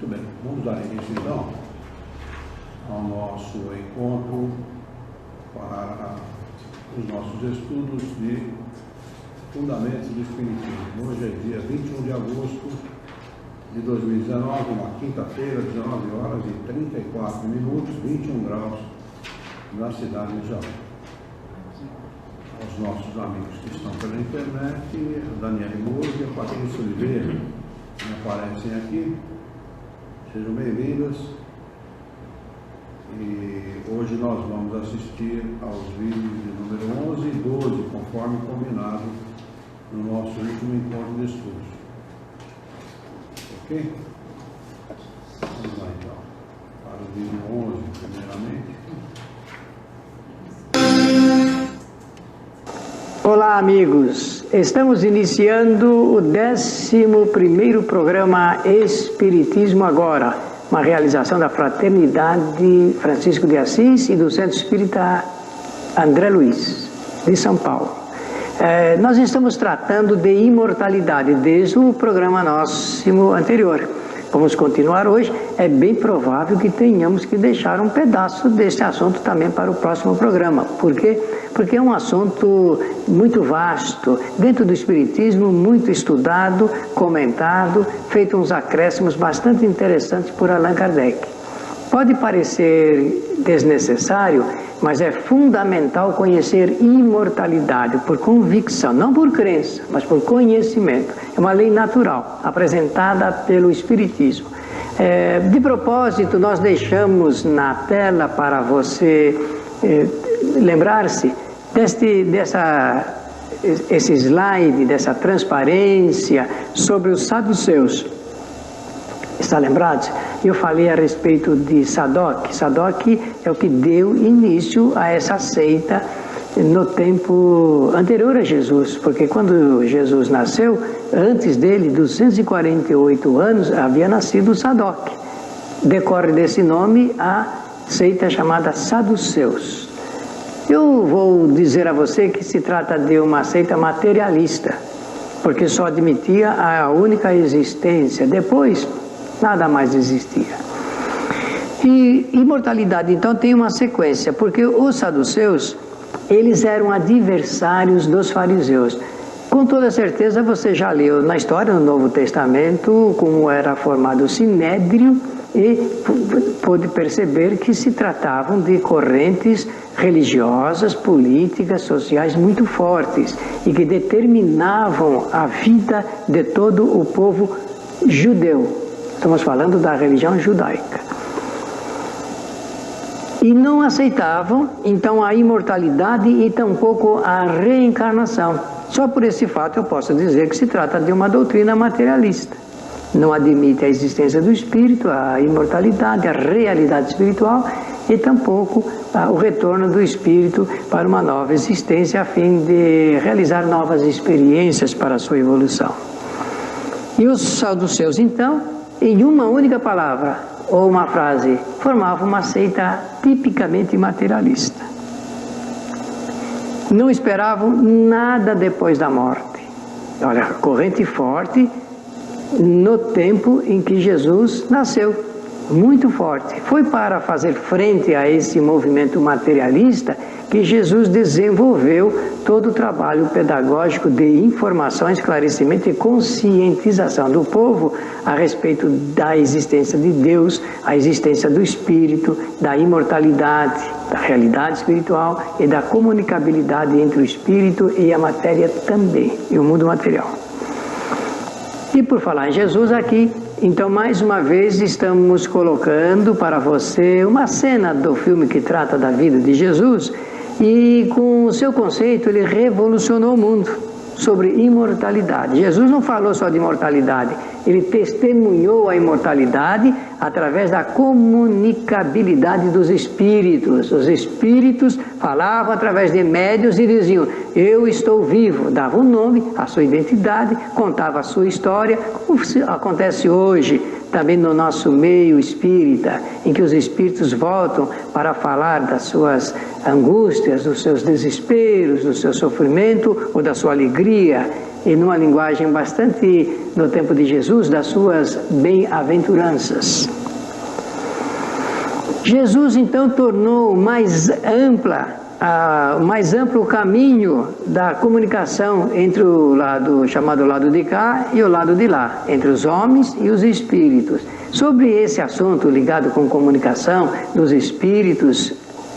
Muito bem, vamos dar início então ao nosso encontro para os nossos estudos de Fundamentos do Espiritismo. Hoje é dia 21 de agosto de 2019, uma quinta-feira, 19 horas e 34 minutos, 21 graus na cidade de Jaú. Aos nossos amigos que estão pela internet, a Daniele Moura e a Patrícia Oliveira, que aparecem aqui, sejam bem-vindas. E hoje nós vamos assistir aos vídeos de número 11 e 12, conforme combinado no nosso último encontro de estudos. Ok? Vamos lá então, para o vídeo 11, primeiramente. Olá, amigos! Estamos iniciando o 11º programa Espiritismo Agora, uma realização da Fraternidade Francisco de Assis e do Centro Espírita André Luiz, de São Paulo. Nós estamos tratando de imortalidade desde o programa nosso anterior. Vamos continuar hoje. É bem provável que tenhamos que deixar um pedaço desse assunto também para o próximo programa. Por quê? Porque é um assunto muito vasto, dentro do Espiritismo, muito estudado, comentado, feito uns acréscimos bastante interessantes por Allan Kardec. Pode parecer desnecessário, mas é fundamental conhecer imortalidade por convicção, não por crença, mas por conhecimento. É uma lei natural, apresentada pelo Espiritismo. De propósito, nós deixamos na tela para você lembrar-se esse slide, dessa transparência sobre os saduceus. Está lembrado? Eu falei a respeito de Sadoc. Sadoc é o que deu início a essa seita no tempo anterior a Jesus, porque quando Jesus nasceu, antes dele, 248 anos, havia nascido Sadoc. Decorre desse nome a seita chamada Saduceus. Eu vou dizer a você que se trata de uma seita materialista, porque só admitia a única existência. Depois, nada mais existia. E imortalidade, então, tem uma sequência, porque os saduceus, eles eram adversários dos fariseus. Com toda certeza você já leu na história do Novo Testamento como era formado o Sinédrio e pôde perceber que se tratavam de correntes religiosas, políticas, sociais muito fortes e que determinavam a vida de todo o povo judeu. Estamos falando da religião judaica. E não aceitavam, então, a imortalidade e tampouco a reencarnação. Só por esse fato eu posso dizer que se trata de uma doutrina materialista. Não admite a existência do espírito, a imortalidade, a realidade espiritual e tampouco o retorno do espírito para uma nova existência a fim de realizar novas experiências para a sua evolução. E os saduceus, então, em uma única palavra ou uma frase, formavam uma seita tipicamente materialista. Não esperavam nada depois da morte. Olha, corrente forte no tempo em que Jesus nasceu, muito forte. Foi para fazer frente a esse movimento materialista que Jesus desenvolveu todo o trabalho pedagógico de informação, esclarecimento e conscientização do povo a respeito da existência de Deus, a existência do Espírito, da imortalidade, da realidade espiritual e da comunicabilidade entre o Espírito e a matéria também, e o mundo material. E por falar em Jesus aqui, então mais uma vez estamos colocando para você uma cena do filme que trata da vida de Jesus e com o seu conceito ele revolucionou o mundo sobre imortalidade. Jesus não falou só de imortalidade, ele testemunhou a imortalidade através da comunicabilidade dos espíritos. Os espíritos falavam através de médiuns e diziam: eu estou vivo, dava um nome, a sua identidade, contava a sua história, como acontece hoje também no nosso meio espírita, em que os espíritos voltam para falar das suas angústias, dos seus desesperos, do seu sofrimento ou da sua alegria. e numa linguagem bastante, no tempo de Jesus, das suas bem-aventuranças. Jesus então tornou mais amplo o caminho da comunicação entre o lado chamado lado de cá e o lado de lá, entre os homens e os espíritos. Sobre esse assunto ligado com comunicação dos espíritos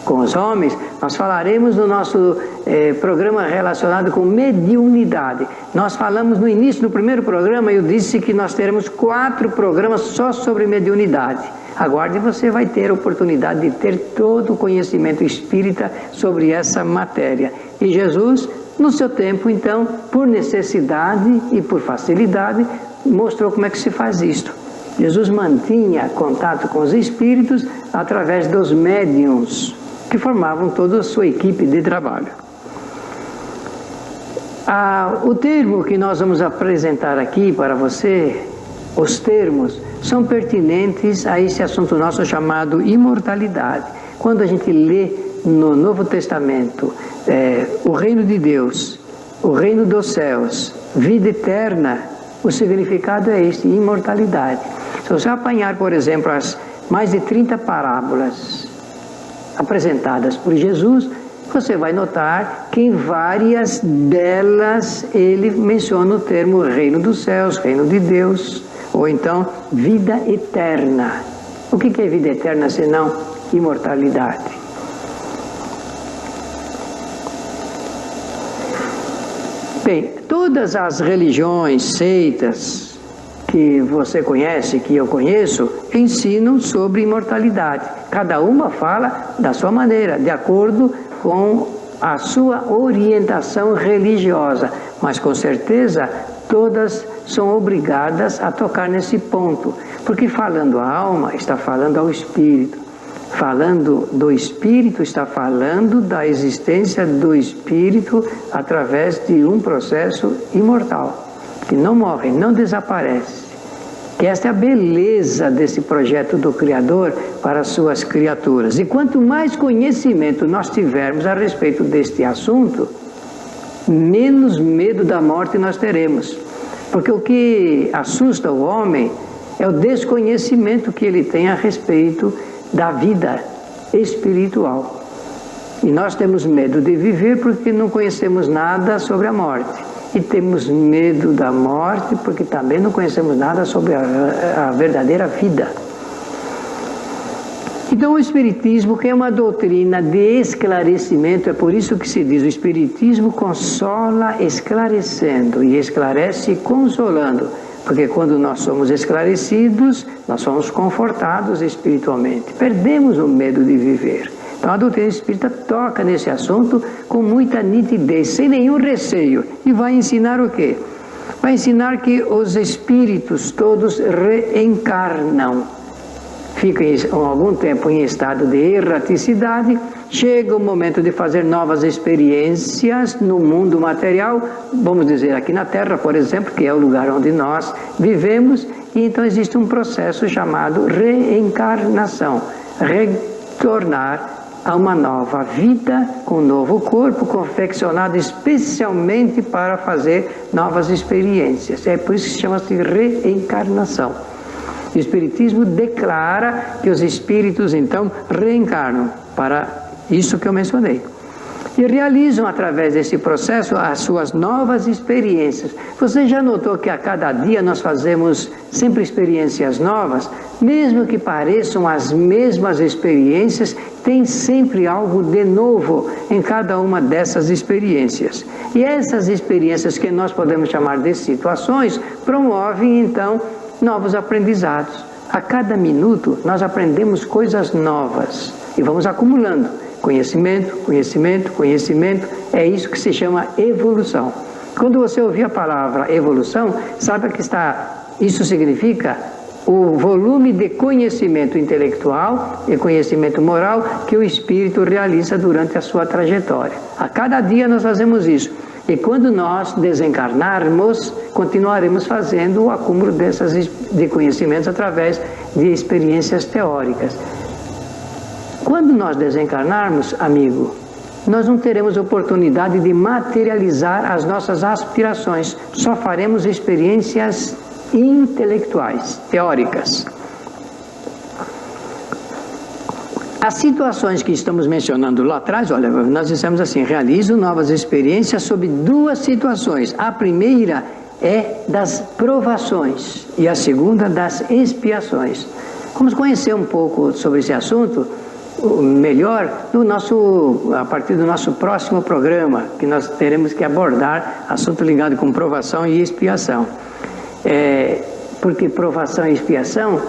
com os homens, nós falaremos no nosso programa relacionado com mediunidade. Nós falamos no início do primeiro programa, eu disse que nós teremos 4 programas só sobre mediunidade. Aguarde, você vai ter a oportunidade de ter todo o conhecimento espírita sobre essa matéria. E Jesus, no seu tempo, então, por necessidade e por facilidade, mostrou como é que se faz isto. Jesus mantinha contato com os espíritos através dos médiuns, que formavam toda a sua equipe de trabalho. O termo que nós vamos apresentar aqui para você, os termos, são pertinentes a esse assunto nosso chamado imortalidade. Quando a gente lê no Novo Testamento o reino de Deus, o reino dos céus, vida eterna, o significado é este, imortalidade. Se você apanhar, por exemplo, as mais de 30 parábolas apresentadas por Jesus, você vai notar que em várias delas ele menciona o termo reino dos céus, reino de Deus, ou então vida eterna. O que é vida eterna senão imortalidade? Bem, todas as religiões, seitas que você conhece, que eu conheço, ensinam sobre imortalidade. Cada uma fala da sua maneira, de acordo com a sua orientação religiosa. Mas com certeza todas são obrigadas a tocar nesse ponto. Porque falando a alma, está falando ao espírito. Falando do espírito, está falando da existência do espírito através de um processo imortal, que não morre, não desaparece. Que esta é a beleza desse projeto do Criador para as suas criaturas. E quanto mais conhecimento nós tivermos a respeito deste assunto, menos medo da morte nós teremos. Porque o que assusta o homem é o desconhecimento que ele tem a respeito da vida espiritual. E nós temos medo de viver porque não conhecemos nada sobre a morte. E temos medo da morte porque também não conhecemos nada sobre a verdadeira vida. Então o Espiritismo, que é uma doutrina de esclarecimento, é por isso que se diz: o Espiritismo consola esclarecendo e esclarece consolando. Porque quando nós somos esclarecidos, nós somos confortados espiritualmente. Perdemos o medo de viver. Então a doutrina espírita toca nesse assunto com muita nitidez, sem nenhum receio. E vai ensinar o quê? Vai ensinar que os espíritos todos reencarnam. Ficam algum tempo em estado de erraticidade, chega o momento de fazer novas experiências no mundo material, vamos dizer aqui na Terra, por exemplo, que é o lugar onde nós vivemos, e então existe um processo chamado reencarnação, retornar a uma nova vida, com um novo corpo, confeccionado especialmente para fazer novas experiências. É por isso que chama-se reencarnação. O Espiritismo declara que os espíritos, então, reencarnam para isso que eu mencionei. E realizam, através desse processo, as suas novas experiências. Você já notou que a cada dia nós fazemos sempre experiências novas? Mesmo que pareçam as mesmas experiências, tem sempre algo de novo em cada uma dessas experiências. E essas experiências, que nós podemos chamar de situações, promovem, então, novos aprendizados. A cada minuto nós aprendemos coisas novas e vamos acumulando conhecimento, conhecimento, conhecimento. É isso que se chama evolução. Quando você ouvir a palavra evolução, saiba que isso significa o volume de conhecimento intelectual e conhecimento moral que o espírito realiza durante a sua trajetória. A cada dia nós fazemos isso. E quando nós desencarnarmos, continuaremos fazendo o acúmulo de conhecimentos através de experiências teóricas. Quando nós desencarnarmos, amigo, nós não teremos oportunidade de materializar as nossas aspirações, só faremos experiências intelectuais, teóricas. As situações que estamos mencionando lá atrás, olha, nós dissemos assim, realizo novas experiências sobre duas situações. A primeira é das provações e a segunda das expiações. Vamos conhecer um pouco sobre esse assunto melhor a partir do nosso próximo programa, que nós teremos que abordar assunto ligado com provação e expiação. Porque provação e expiação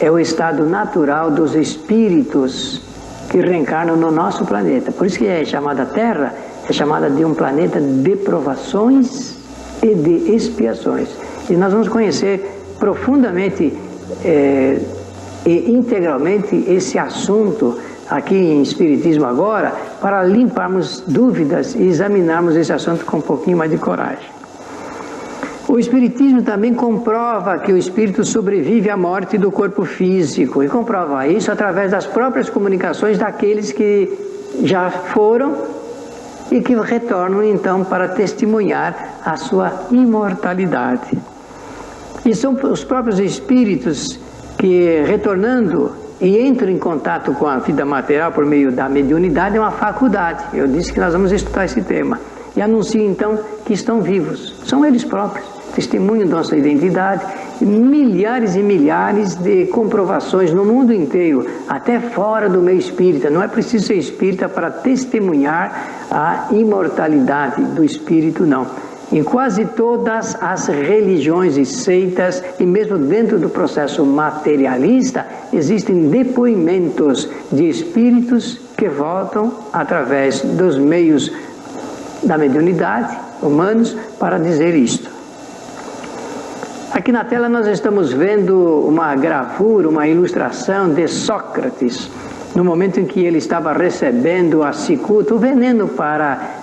é o estado natural dos espíritos que reencarnam no nosso planeta. Por isso que é chamada Terra, é chamada de um planeta de provações e de expiações. E nós vamos conhecer profundamente e integralmente esse assunto aqui em Espiritismo Agora, para limparmos dúvidas e examinarmos esse assunto com um pouquinho mais de coragem. O Espiritismo também comprova que o espírito sobrevive à morte do corpo físico, e comprova isso através das próprias comunicações daqueles que já foram e que retornam então para testemunhar a sua imortalidade. E são os próprios espíritos que, retornando e entram em contato com a vida material por meio da mediunidade, é uma faculdade. Eu disse que nós vamos estudar esse tema. E anunciam então que estão vivos. São eles próprios, testemunham da nossa identidade. Milhares e milhares de comprovações no mundo inteiro, até fora do meio espírita. Não é preciso ser espírita para testemunhar a imortalidade do espírito, não. Em quase todas as religiões e seitas, e mesmo dentro do processo materialista, existem depoimentos de espíritos que voltam através dos meios da mediunidade humanos para dizer isto. Aqui na tela nós estamos vendo uma gravura, uma ilustração de Sócrates, no momento em que ele estava recebendo a cicuta, o veneno para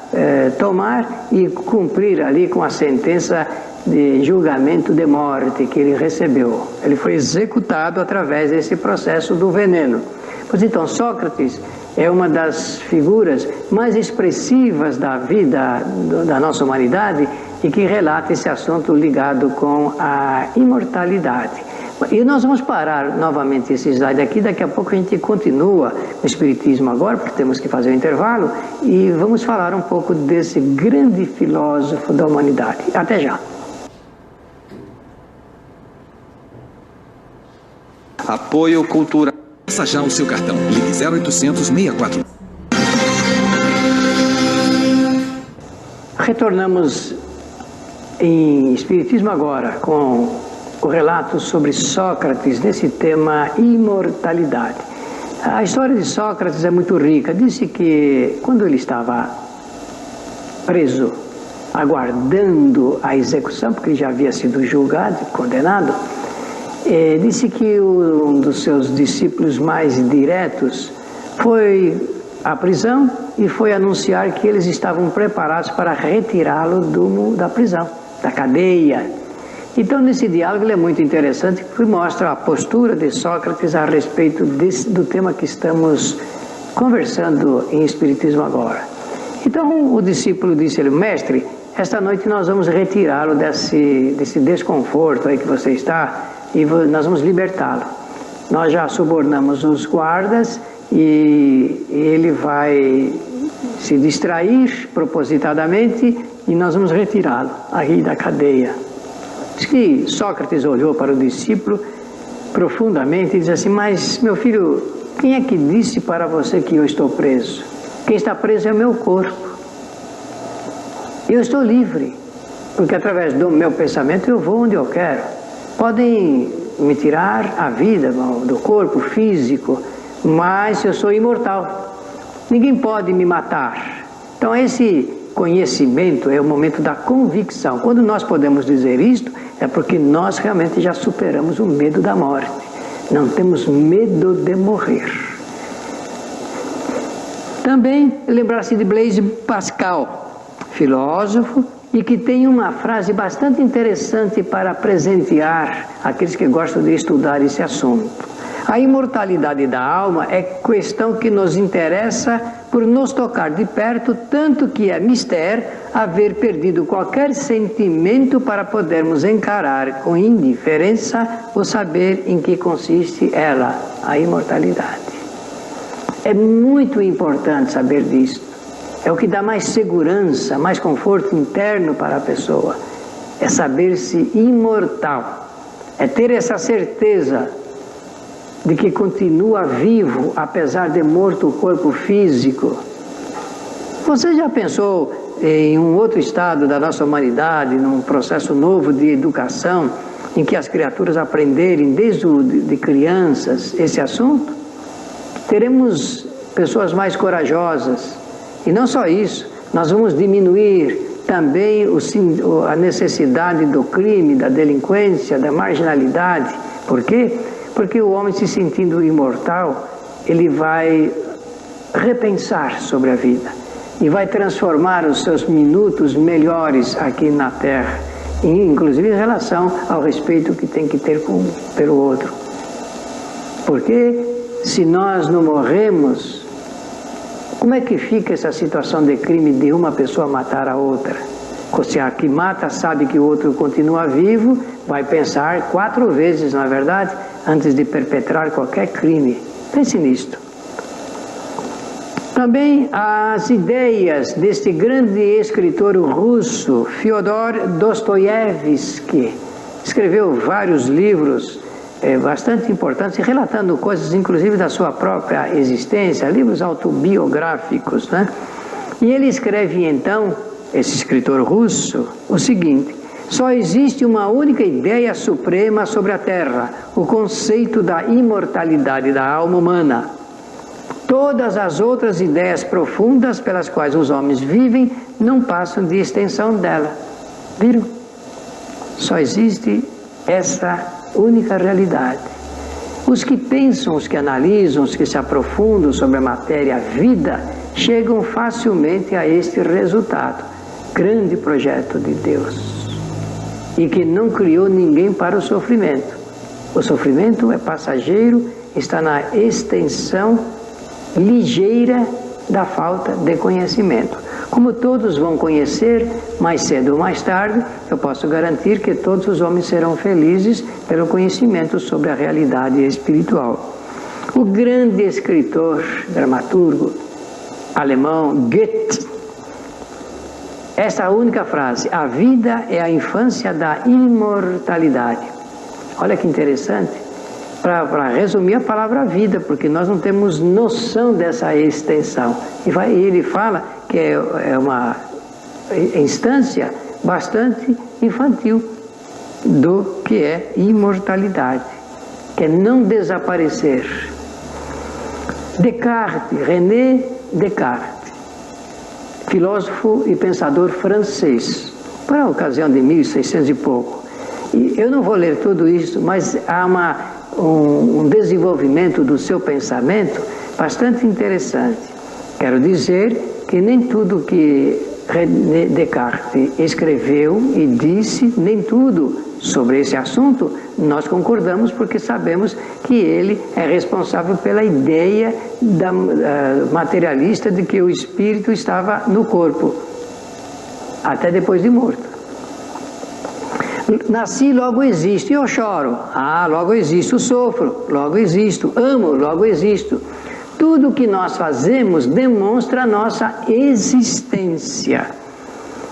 tomar e cumprir ali com a sentença de julgamento de morte que ele recebeu. Ele foi executado através desse processo do veneno. Pois então, Sócrates é uma das figuras mais expressivas da vida da nossa humanidade e que relata esse assunto ligado com a imortalidade. E nós vamos parar novamente esse slide aqui, daqui a pouco a gente continua o Espiritismo Agora, porque temos que fazer um intervalo, e vamos falar um pouco desse grande filósofo da humanidade. Até já. Apoio cultural. Peça já o seu cartão. Ligue 0800 64. Retornamos em Espiritismo Agora com o relato sobre Sócrates nesse tema imortalidade. A história de Sócrates é muito rica. Disse que quando ele estava preso, aguardando a execução, porque ele já havia sido julgado e condenado, disse que um dos seus discípulos mais diretos foi à prisão e foi anunciar que eles estavam preparados para retirá-lo da prisão, da cadeia. Então, nesse diálogo, ele é muito interessante, porque mostra a postura de Sócrates a respeito do tema que estamos conversando em Espiritismo Agora. Então, o discípulo disse-lhe: mestre, esta noite nós vamos retirá-lo desse desconforto aí que você está, e nós vamos libertá-lo. Nós já subornamos os guardas e ele vai se distrair propositadamente e nós vamos retirá-lo aí da cadeia. Diz que Sócrates olhou para o discípulo profundamente e disse assim: mas, meu filho, quem é que disse para você que eu estou preso? Quem está preso é o meu corpo. Eu estou livre, porque através do meu pensamento eu vou onde eu quero. Podem me tirar a vida do corpo físico, mas eu sou imortal. Ninguém pode me matar. Então esse conhecimento é o momento da convicção. Quando nós podemos dizer isto, é porque nós realmente já superamos o medo da morte. Não temos medo de morrer. Também lembrar-se de Blaise Pascal, filósofo, e que tem uma frase bastante interessante para presentear aqueles que gostam de estudar esse assunto. A imortalidade da alma é questão que nos interessa por nos tocar de perto, tanto que é mistério haver perdido qualquer sentimento para podermos encarar com indiferença o saber em que consiste ela, a imortalidade. É muito importante saber disso. É o que dá mais segurança, mais conforto interno para a pessoa. É saber-se imortal. É ter essa certeza de que continua vivo, apesar de morto o corpo físico. Você já pensou em um outro estado da nossa humanidade, num processo novo de educação, em que as criaturas aprenderem desde de crianças esse assunto? Teremos pessoas mais corajosas. E não só isso, nós vamos diminuir também a necessidade do crime, da delinquência, da marginalidade. Por quê? Porque o homem, se sentindo imortal, ele vai repensar sobre a vida e vai transformar os seus minutos melhores aqui na Terra, inclusive em relação ao respeito que tem que ter pelo outro. Porque se nós não morremos, como é que fica essa situação de crime de uma pessoa matar a outra? Se a que mata sabe que o outro continua vivo, vai pensar 4 vezes, não é verdade, antes de perpetrar qualquer crime. Pense nisto. Também as ideias deste grande escritor russo, Fyodor Dostoiévski, escreveu vários livros bastante importantes, relatando coisas inclusive da sua própria existência, livros autobiográficos, né? E ele escreve então, esse escritor russo, o seguinte: só existe uma única ideia suprema sobre a Terra, o conceito da imortalidade da alma humana. Todas as outras ideias profundas pelas quais os homens vivem não passam de extensão dela. Viram? Só existe essa única realidade. Os que pensam, os que analisam, os que se aprofundam sobre a matéria, a vida, chegam facilmente a este resultado. Grande projeto de Deus. E que não criou ninguém para o sofrimento. O sofrimento é passageiro, está na extensão ligeira da falta de conhecimento. Como todos vão conhecer, mais cedo ou mais tarde, eu posso garantir que todos os homens serão felizes pelo conhecimento sobre a realidade espiritual. O grande escritor, dramaturgo alemão Goethe, essa única frase: a vida é a infância da imortalidade. Olha que interessante, para resumir a palavra vida, porque nós não temos noção dessa extensão. E ele fala que é uma instância bastante infantil do que é imortalidade, que é não desaparecer. Descartes, René Descartes, filósofo e pensador francês, para a ocasião de 1600 e pouco. E eu não vou ler tudo isso, mas há um desenvolvimento do seu pensamento bastante interessante. Quero dizer que nem tudo que René Descartes escreveu e disse, nem tudo sobre esse assunto, nós concordamos, porque sabemos que ele é responsável pela ideia materialista de que o espírito estava no corpo, até depois de morto. Nasci, logo existo. Eu choro. Logo existo. Sofro. Logo existo. Amo. Logo existo. Tudo que nós fazemos demonstra a nossa existência.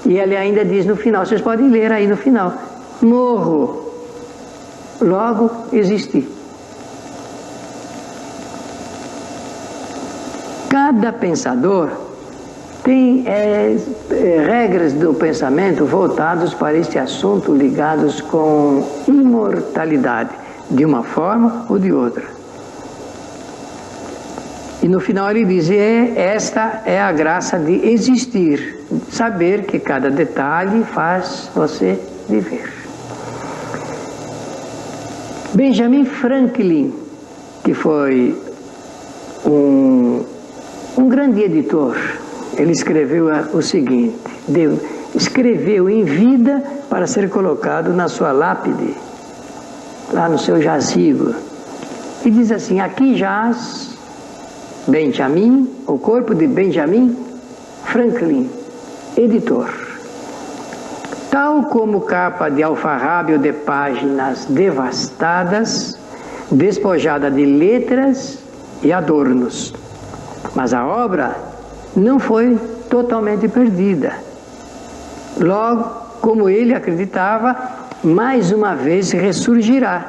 E ele ainda diz no final, vocês podem ler aí no final: morro. Logo existi. Cada pensador tem regras do pensamento voltados para este assunto, ligados com imortalidade, de uma forma ou de outra. E no final ele diz: esta é a graça de existir, saber que cada detalhe faz você viver. Benjamin Franklin, que foi um grande editor, ele escreveu o seguinte: escreveu em vida para ser colocado na sua lápide, lá no seu jazigo. E diz assim: aqui jaz Benjamin, o corpo de Benjamin Franklin, editor. Tal como capa de alfarrábio de páginas devastadas, despojada de letras e adornos. Mas a obra não foi totalmente perdida. Logo, como ele acreditava, mais uma vez ressurgirá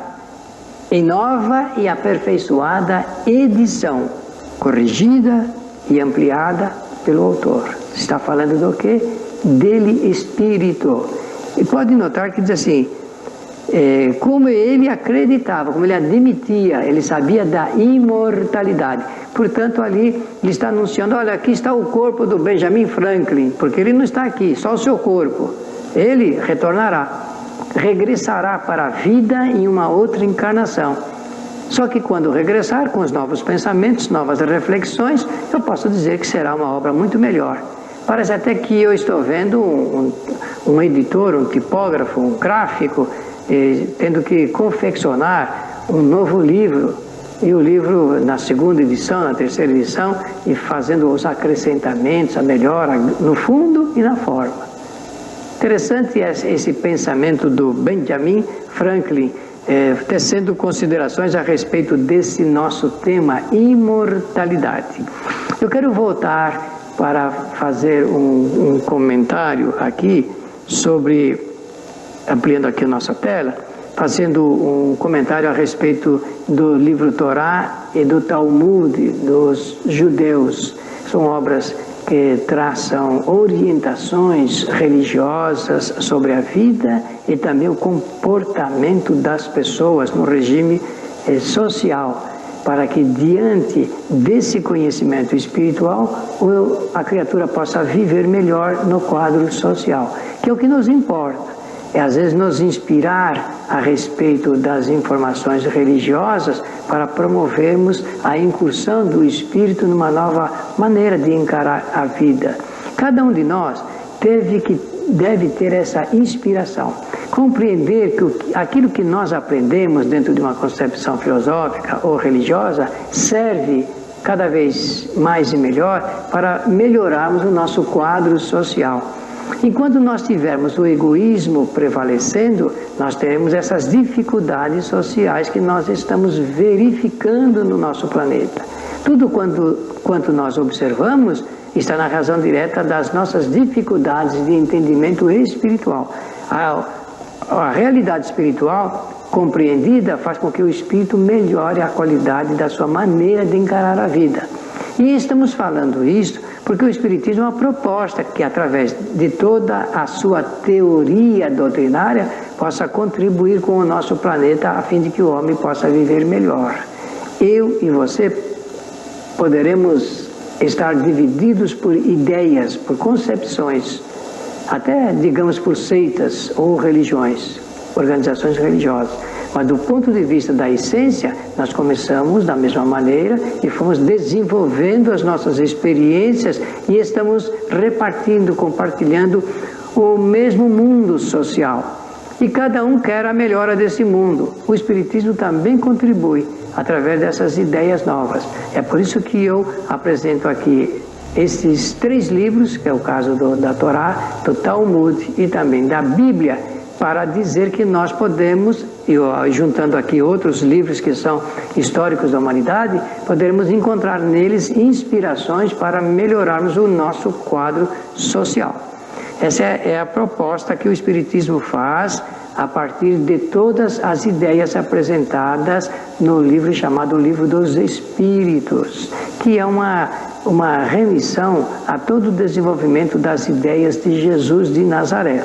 em nova e aperfeiçoada edição, corrigida e ampliada pelo autor. Está falando do quê? Dele Espírito. E pode notar que diz assim, como ele acreditava, como ele admitia, ele sabia da imortalidade. Portanto, ali ele está anunciando, olha, aqui está o corpo do Benjamin Franklin, porque ele não está aqui, só o seu corpo. Ele retornará, regressará para a vida em uma outra encarnação. Só que quando regressar, com os novos pensamentos, novas reflexões, eu posso dizer que será uma obra muito melhor. Parece até que eu estou vendo um editor, um tipógrafo, um gráfico, tendo que confeccionar um novo livro, e o livro na segunda edição, na terceira edição, e fazendo os acrescentamentos, a melhora no fundo e na forma. Interessante esse pensamento do Benjamin Franklin, tecendo considerações a respeito desse nosso tema, imortalidade. Eu quero voltar para fazer um comentário aqui sobre, ampliando aqui a nossa tela, fazendo um comentário a respeito do livro Torá e do Talmud dos judeus. São obras que traçam orientações religiosas sobre a vida e também o comportamento das pessoas no regime social, para que diante desse conhecimento espiritual a criatura possa viver melhor no quadro social, que é o que nos importa. É às vezes nos inspirar a respeito das informações religiosas para promovermos a incursão do espírito numa nova maneira de encarar a vida. Cada um de nós deve ter essa inspiração, compreender que aquilo que nós aprendemos dentro de uma concepção filosófica ou religiosa serve cada vez mais e melhor para melhorarmos o nosso quadro social. Enquanto nós tivermos o egoísmo prevalecendo, nós teremos essas dificuldades sociais que nós estamos verificando no nosso planeta. Tudo quanto nós observamos está na razão direta das nossas dificuldades de entendimento espiritual. A realidade espiritual compreendida faz com que o espírito melhore a qualidade da sua maneira de encarar a vida. E estamos falando isso porque o Espiritismo é uma proposta que, através de toda a sua teoria doutrinária, possa contribuir com o nosso planeta a fim de que o homem possa viver melhor. Eu e você poderemos estar divididos por ideias, por concepções, até, digamos, por seitas ou religiões, organizações religiosas. Mas do ponto de vista da essência, nós começamos da mesma maneira e fomos desenvolvendo as nossas experiências e estamos repartindo, compartilhando o mesmo mundo social. E cada um quer a melhora desse mundo. O Espiritismo também contribui através dessas ideias novas. É por isso que eu apresento aqui esses 3 livros, que é o caso da Torá, do Talmud e também da Bíblia, para dizer que nós podemos, e juntando aqui outros livros que são históricos da humanidade, poderemos encontrar neles inspirações para melhorarmos o nosso quadro social. Essa é a proposta que o Espiritismo faz a partir de todas as ideias apresentadas no livro chamado Livro dos Espíritos, que é uma remissão a todo o desenvolvimento das ideias de Jesus de Nazaré.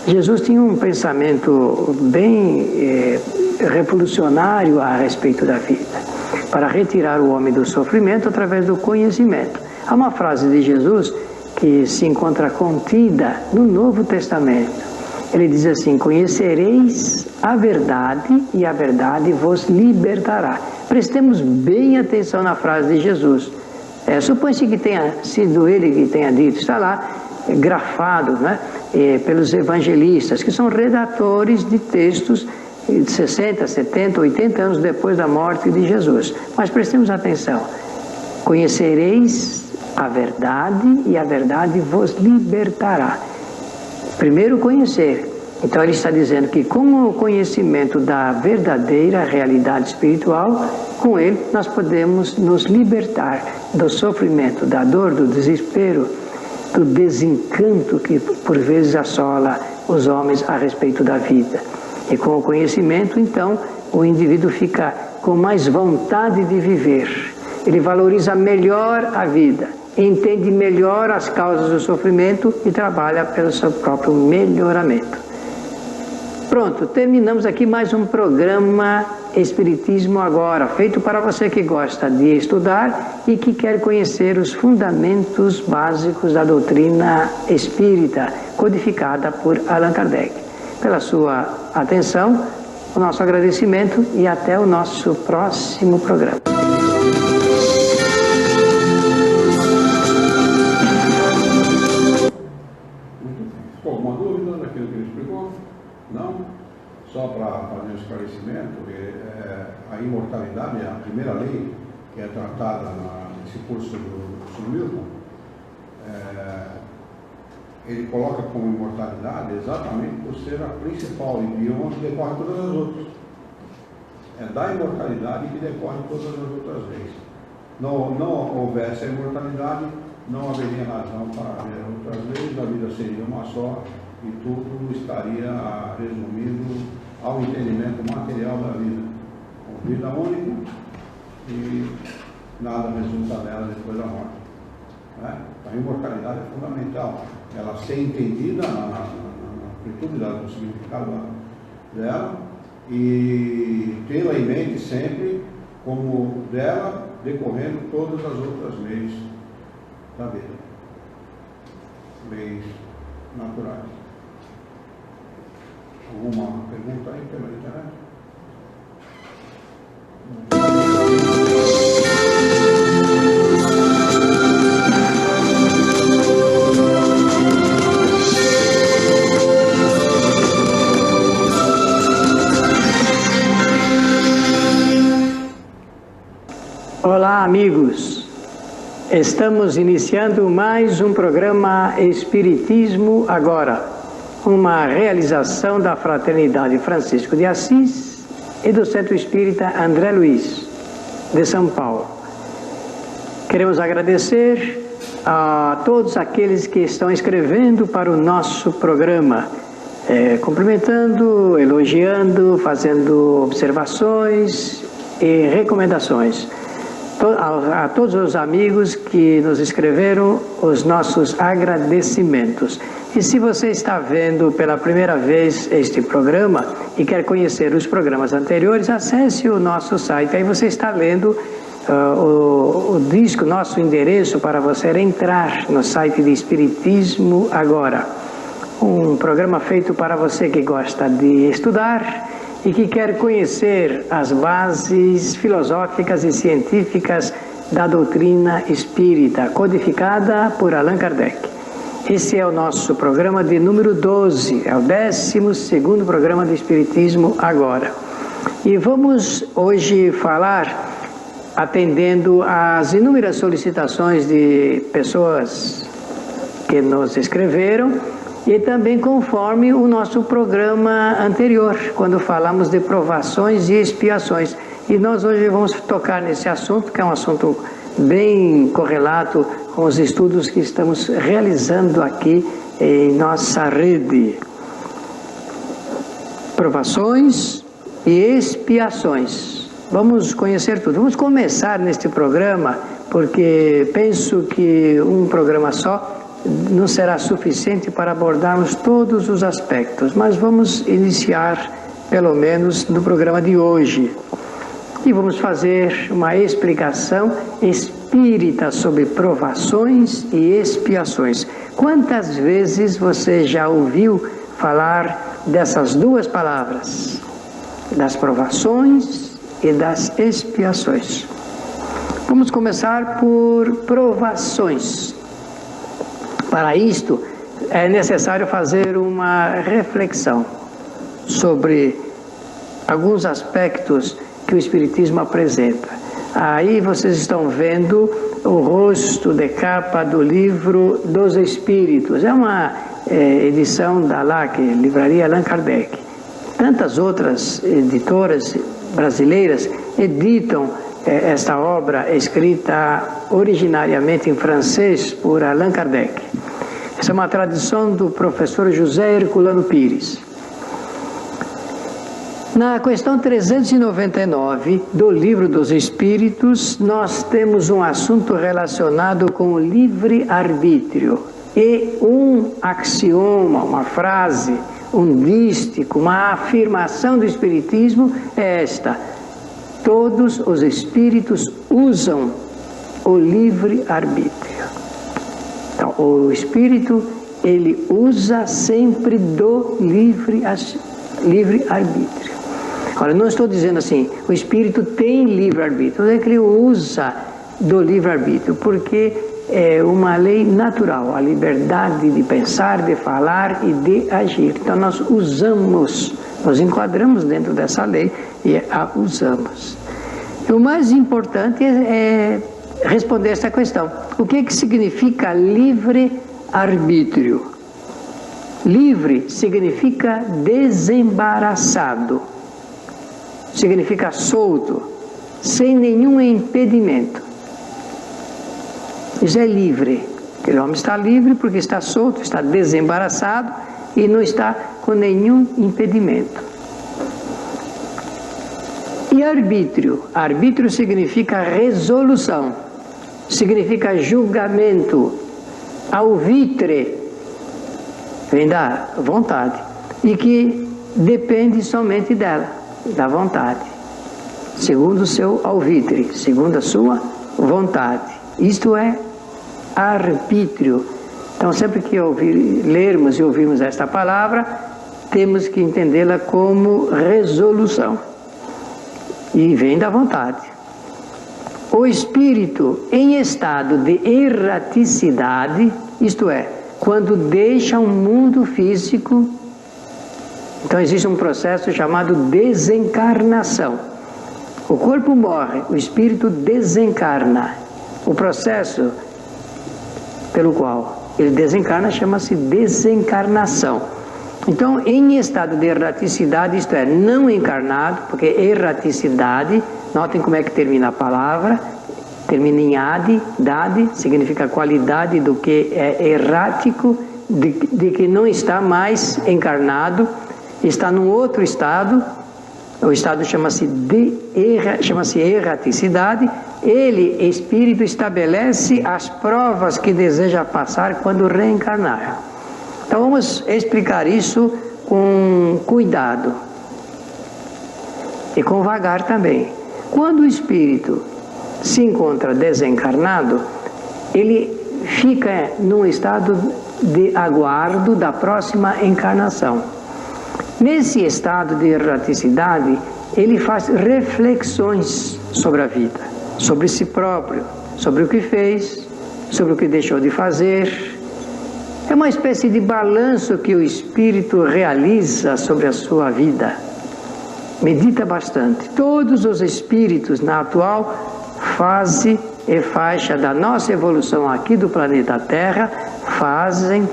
Jesus tinha um pensamento bem revolucionário a respeito da vida, para retirar o homem do sofrimento através do conhecimento. Há uma frase de Jesus que se encontra contida no Novo Testamento. Ele diz assim: conhecereis a verdade e a verdade vos libertará. Prestemos bem atenção na frase de Jesus. Supõe-se que tenha sido ele que tenha dito, está lá grafado, né, pelos evangelistas, que são redatores de textos 60, 70, 80 anos depois da morte de Jesus. Mas prestemos atenção. Conhecereis a verdade e a verdade vos libertará. Primeiro conhecer. Então ele está dizendo que com o conhecimento da verdadeira realidade espiritual, com ele nós podemos nos libertar do sofrimento, da dor, do desespero, do desencanto que por vezes assola os homens a respeito da vida. E com o conhecimento, então, o indivíduo fica com mais vontade de viver. Ele valoriza melhor a vida, entende melhor as causas do sofrimento e trabalha pelo seu próprio melhoramento. Pronto, terminamos aqui mais um programa Espiritismo Agora, feito para você que gosta de estudar e que quer conhecer os fundamentos básicos da doutrina espírita, codificada por Allan Kardec. Pela sua atenção, o nosso agradecimento e até o nosso próximo programa. Alguma dúvida daquilo que ele explicou? Não? Só para fazer um esclarecimento, a imortalidade é a primeira lei que é tratada nesse curso do Sr. Milton. Ele coloca como imortalidade exatamente por ser a principal e de onde decorre todas as outras. É da imortalidade que decorre todas as outras leis. Não houvesse a imortalidade, não haveria razão para haver outras leis, a vida seria uma só e tudo estaria resumido ao entendimento material da vida. Uma vida única e nada resulta dela depois da morte. A imortalidade é fundamental, ela ser entendida na amplitude do significado dela e tê-la em mente sempre como dela decorrendo todas as outras leis da vida, leis naturais. Alguma pergunta aí pela internet? Olá, amigos. Estamos iniciando mais um programa Espiritismo Agora, uma realização da Fraternidade Francisco de Assis e do Centro Espírita André Luiz, de São Paulo. Queremos agradecer a todos aqueles que estão escrevendo para o nosso programa, cumprimentando, elogiando, fazendo observações e recomendações. A todos os amigos que nos escreveram os nossos agradecimentos. E se você está vendo pela primeira vez este programa e quer conhecer os programas anteriores, acesse o nosso site. Aí você está lendo o disco, nosso endereço para você entrar no site de Espiritismo Agora. Um programa feito para você que gosta de estudar e que quer conhecer as bases filosóficas e científicas da doutrina espírita, codificada por Allan Kardec. Esse é o nosso programa de número 12, é o 12º programa de Espiritismo Agora. E vamos hoje falar, atendendo às inúmeras solicitações de pessoas que nos escreveram, e também conforme o nosso programa anterior, quando falamos de provações e expiações. E nós hoje vamos tocar nesse assunto, que é um assunto bem correlato com os estudos que estamos realizando aqui em nossa rede. Provações e expiações. Vamos conhecer tudo. Vamos começar neste programa, porque penso que um programa só não será suficiente para abordarmos todos os aspectos, mas vamos iniciar, pelo menos, no programa de hoje. E vamos fazer uma explicação espírita sobre provações e expiações. Quantas vezes você já ouviu falar dessas duas palavras? Das provações e das expiações. Vamos começar por provações. Para isto, é necessário fazer uma reflexão sobre alguns aspectos que o Espiritismo apresenta. Aí vocês estão vendo o rosto de capa do livro dos Espíritos. É uma edição da LAC, Livraria Allan Kardec. Tantas outras editoras brasileiras editam esta obra escrita originariamente em francês por Allan Kardec. Essa é uma tradição do professor José Herculano Pires. Na questão 399 do Livro dos Espíritos, nós temos um assunto relacionado com o livre-arbítrio. E um axioma, uma frase, um dístico, uma afirmação do Espiritismo é esta: todos os espíritos usam o livre-arbítrio. Então, o espírito, ele usa sempre do livre-arbítrio. Olha, não estou dizendo assim, o espírito tem livre-arbítrio, é que ele usa do livre-arbítrio, porque é uma lei natural, a liberdade de pensar, de falar e de agir. Então nós usamos, nós enquadramos dentro dessa lei e a usamos. E o mais importante é responder essa questão. O que significa livre-arbítrio? Livre significa desembaraçado. Significa solto, sem nenhum impedimento. Isso é livre. Aquele homem está livre porque está solto, está desembaraçado e não está com nenhum impedimento. E arbítrio? Arbítrio significa resolução, significa julgamento. Alvitre vem da vontade e que depende somente dela. Da vontade, segundo o seu alvitre, segundo a sua vontade. Isto é arbítrio. Então, sempre que lermos e ouvirmos esta palavra, temos que entendê-la como resolução. E vem da vontade. O espírito em estado de erraticidade, isto é, quando deixa um mundo físico. Então existe um processo chamado desencarnação. O corpo morre, o espírito desencarna. O processo pelo qual ele desencarna chama-se desencarnação. Então, em estado de erraticidade, isto é, não encarnado, porque erraticidade, notem como é que termina a palavra, termina em ade, dade, significa qualidade do que é errático, de que não está mais encarnado, está num outro estado. O estado chama-se erraticidade. Ele, espírito, estabelece as provas que deseja passar quando reencarnar. Então vamos explicar isso com cuidado e com vagar também. Quando o espírito se encontra desencarnado, ele fica num estado de aguardo da próxima encarnação. Nesse estado de erraticidade, ele faz reflexões sobre a vida, sobre si próprio, sobre o que fez, sobre o que deixou de fazer. É uma espécie de balanço que o espírito realiza sobre a sua vida. Medita bastante. Todos os espíritos na atual fase e faixa da nossa evolução aqui do planeta Terra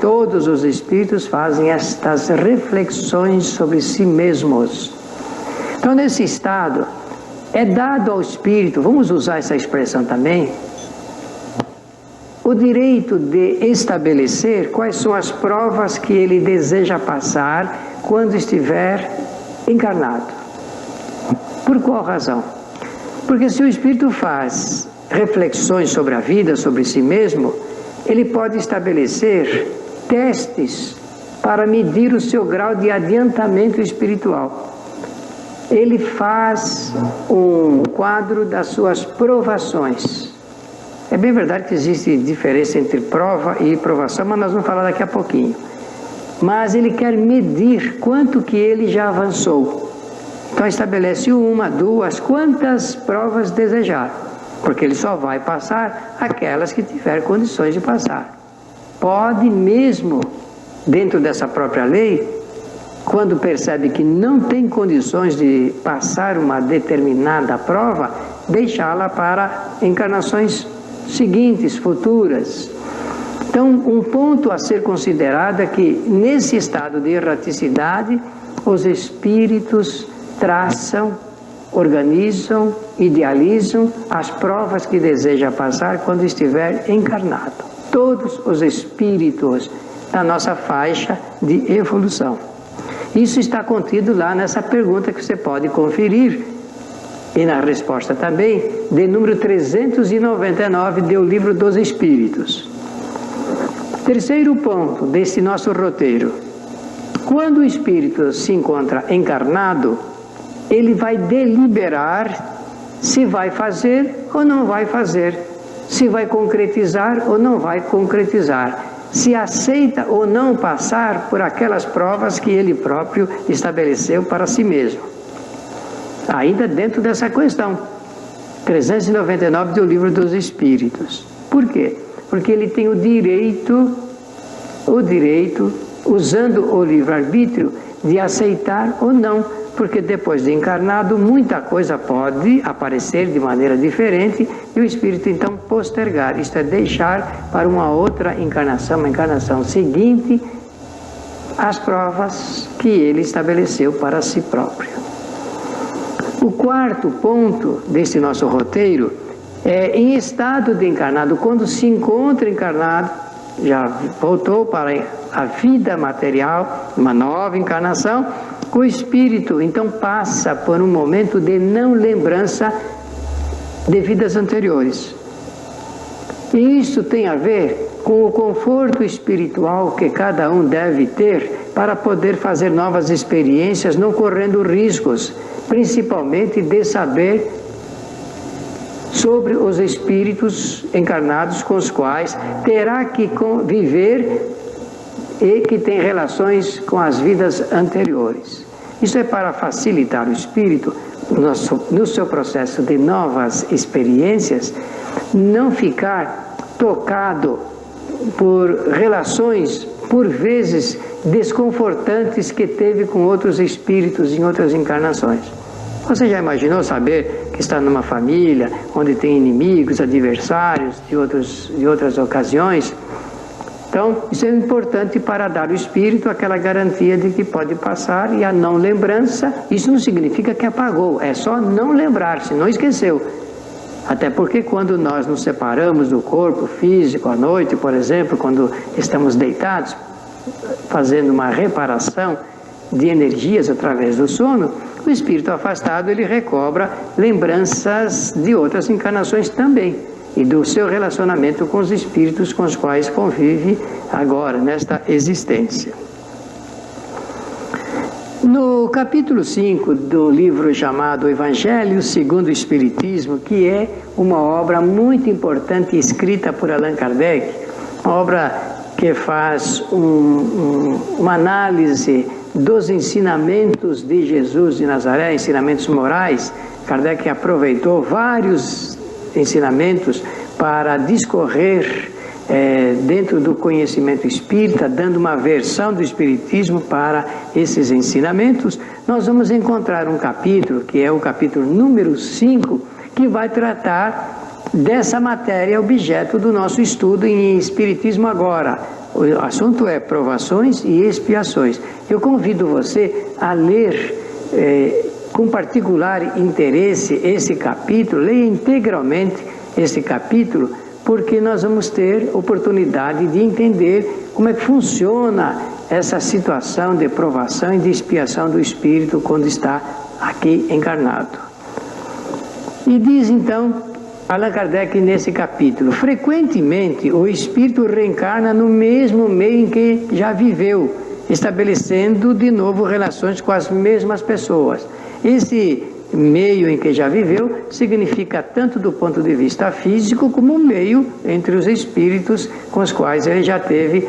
todos os espíritos fazem estas reflexões sobre si mesmos. Então, nesse estado, é dado ao espírito, vamos usar essa expressão também, o direito de estabelecer quais são as provas que ele deseja passar quando estiver encarnado. Por qual razão? Porque se o espírito faz reflexões sobre a vida, sobre si mesmo, ele pode estabelecer testes para medir o seu grau de adiantamento espiritual. Ele faz um quadro das suas provações. É bem verdade que existe diferença entre prova e provação, mas nós vamos falar daqui a pouquinho. Mas ele quer medir quanto que ele já avançou. Então estabelece uma, duas, quantas provas desejar. Porque ele só vai passar aquelas que tiver condições de passar. Pode mesmo, dentro dessa própria lei, quando percebe que não tem condições de passar uma determinada prova, deixá-la para encarnações seguintes, futuras. Então, um ponto a ser considerado é que, nesse estado de erraticidade, os espíritos traçam, organizam, idealizam as provas que deseja passar quando estiver encarnado. Todos os espíritos da nossa faixa de evolução. Isso está contido lá nessa pergunta que você pode conferir, e na resposta também, de número 399 do Livro dos Espíritos. Terceiro ponto desse nosso roteiro. Quando o espírito se encontra encarnado, ele vai deliberar se vai fazer ou não vai fazer, se vai concretizar ou não vai concretizar, se aceita ou não passar por aquelas provas que ele próprio estabeleceu para si mesmo. Ainda dentro dessa questão, 399 do Livro dos Espíritos. Por quê? Porque ele tem o direito, usando o livre-arbítrio, de aceitar ou não, porque depois de encarnado, muita coisa pode aparecer de maneira diferente e o espírito então postergar, isto é, deixar para uma outra encarnação, uma encarnação seguinte, as provas que ele estabeleceu para si próprio. O quarto ponto deste nosso roteiro é, em estado de encarnado, quando se encontra encarnado, já voltou para a vida material, uma nova encarnação, o espírito então passa por um momento de não lembrança de vidas anteriores. E isso tem a ver com o conforto espiritual que cada um deve ter para poder fazer novas experiências, não correndo riscos, principalmente de saber sobre os espíritos encarnados com os quais terá que conviver e que tem relações com as vidas anteriores. Isso é para facilitar o espírito, no seu processo de novas experiências, não ficar tocado por relações, por vezes, desconfortantes que teve com outros espíritos em outras encarnações. Você já imaginou saber que está numa família onde tem inimigos, adversários de outras ocasiões? Então, isso é importante para dar ao espírito aquela garantia de que pode passar, e a não lembrança, isso não significa que apagou, é só não lembrar-se, não esqueceu. Até porque quando nós nos separamos do corpo físico à noite, por exemplo, quando estamos deitados, fazendo uma reparação de energias através do sono, o espírito afastado ele recobra lembranças de outras encarnações também e do seu relacionamento com os espíritos com os quais convive agora, nesta existência. No capítulo 5 do livro chamado Evangelho segundo o Espiritismo, que é uma obra muito importante escrita por Allan Kardec, uma obra que faz uma análise dos ensinamentos de Jesus de Nazaré, ensinamentos morais. Kardec aproveitou vários ensinamentos para discorrer dentro do conhecimento espírita, dando uma versão do espiritismo para esses ensinamentos. Nós vamos encontrar um capítulo, que é o capítulo número 5, que vai tratar dessa matéria objeto do nosso estudo em Espiritismo Agora. O assunto é provações e expiações. Eu convido você a ler com particular interesse esse capítulo, leia integralmente esse capítulo, porque nós vamos ter oportunidade de entender como é que funciona essa situação de provação e de expiação do espírito quando está aqui encarnado. E diz então Allan Kardec nesse capítulo: frequentemente o espírito reencarna no mesmo meio em que já viveu, estabelecendo de novo relações com as mesmas pessoas. Esse meio em que já viveu significa tanto do ponto de vista físico como meio entre os espíritos com os quais ele já teve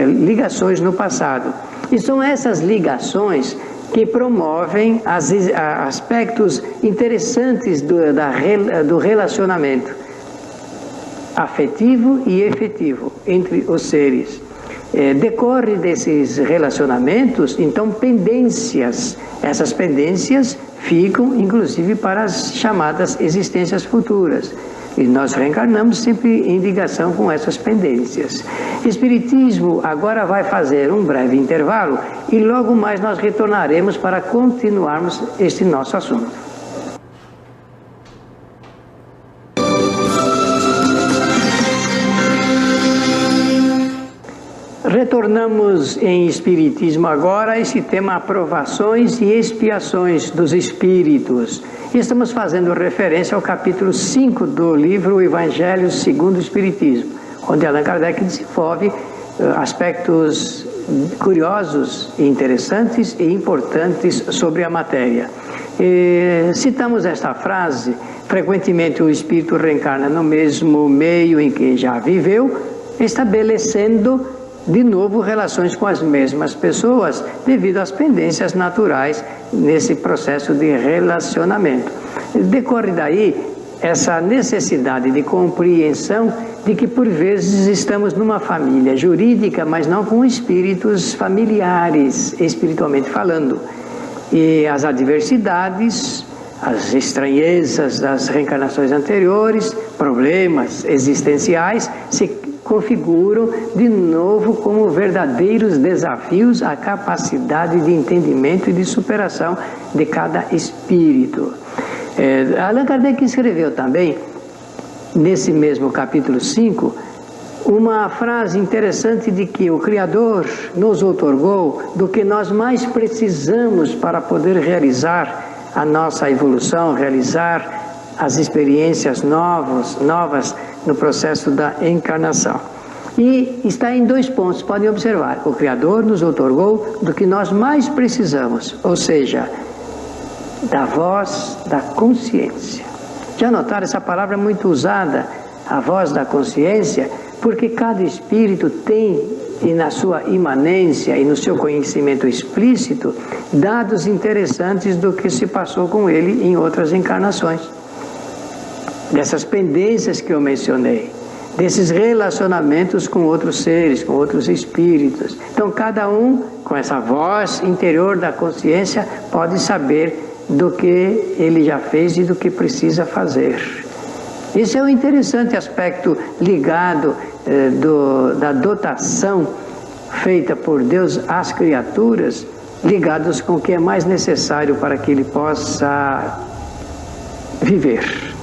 ligações no passado. E são essas ligações que promovem aspectos interessantes do relacionamento afetivo e efetivo entre os seres. Decorre desses relacionamentos, então, pendências. Essas pendências ficam, inclusive, para as chamadas existências futuras. E nós reencarnamos sempre em ligação com essas pendências. Espiritismo agora vai fazer um breve intervalo e logo mais nós retornaremos para continuarmos este nosso assunto. Retornamos em Espiritismo agora a esse tema aprovações e expiações dos espíritos. Estamos fazendo referência ao capítulo 5 do livro O Evangelho segundo o Espiritismo, onde Allan Kardec desenvolve aspectos curiosos, interessantes e importantes sobre a matéria. Citamos esta frase: frequentemente o espírito reencarna no mesmo meio em que já viveu, estabelecendo de novo relações com as mesmas pessoas devido às pendências naturais nesse processo de relacionamento. Decorre daí essa necessidade de compreensão de que por vezes estamos numa família jurídica, mas não com espíritos familiares, espiritualmente falando. E as adversidades, as estranhezas das reencarnações anteriores, problemas existenciais se configuram de novo como verdadeiros desafios à capacidade de entendimento e de superação de cada espírito. Allan Kardec escreveu também, nesse mesmo capítulo 5, uma frase interessante de que o Criador nos outorgou do que nós mais precisamos para poder realizar a nossa evolução, realizar as experiências novas no processo da encarnação. E está em 2 pontos, podem observar. O Criador nos outorgou do que nós mais precisamos, ou seja, da voz da consciência. Já notaram, essa palavra muito usada, a voz da consciência, porque cada espírito tem, e na sua imanência e no seu conhecimento explícito, dados interessantes do que se passou com ele em outras encarnações. Dessas pendências que eu mencionei, desses relacionamentos com outros seres, com outros espíritos. Então, cada um, com essa voz interior da consciência, pode saber do que ele já fez e do que precisa fazer. Esse é um interessante aspecto ligado da dotação feita por Deus às criaturas, ligados com o que é mais necessário para que ele possa viver.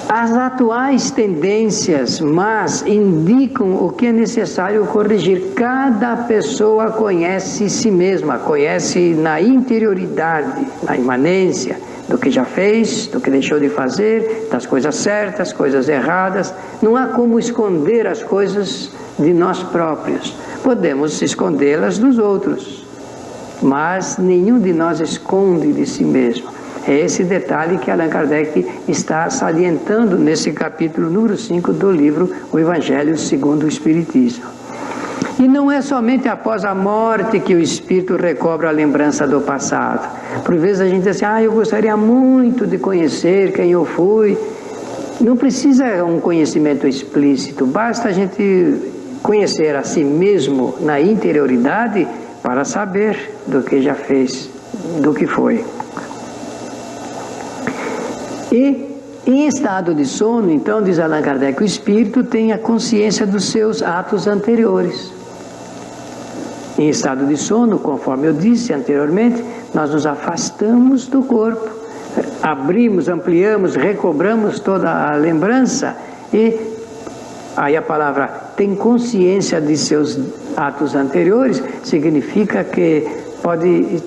As atuais tendências más indicam o que é necessário corrigir. Cada pessoa conhece si mesma, conhece na interioridade, na imanência, do que já fez, do que deixou de fazer, das coisas certas, coisas erradas. Não há como esconder as coisas de nós próprios. Podemos escondê-las dos outros, mas nenhum de nós esconde de si mesmo. É esse detalhe que Allan Kardec está salientando nesse capítulo número 5 do livro O Evangelho segundo o Espiritismo. E não é somente após a morte que o espírito recobra a lembrança do passado. Por vezes a gente diz assim, eu gostaria muito de conhecer quem eu fui. Não precisa um conhecimento explícito, basta a gente conhecer a si mesmo na interioridade para saber do que já fez, do que foi. E em estado de sono, então, diz Allan Kardec, o espírito tem a consciência dos seus atos anteriores. Em estado de sono, conforme eu disse anteriormente, nós nos afastamos do corpo, abrimos, ampliamos, recobramos toda a lembrança e aí a palavra tem consciência de seus atos anteriores, significa que pode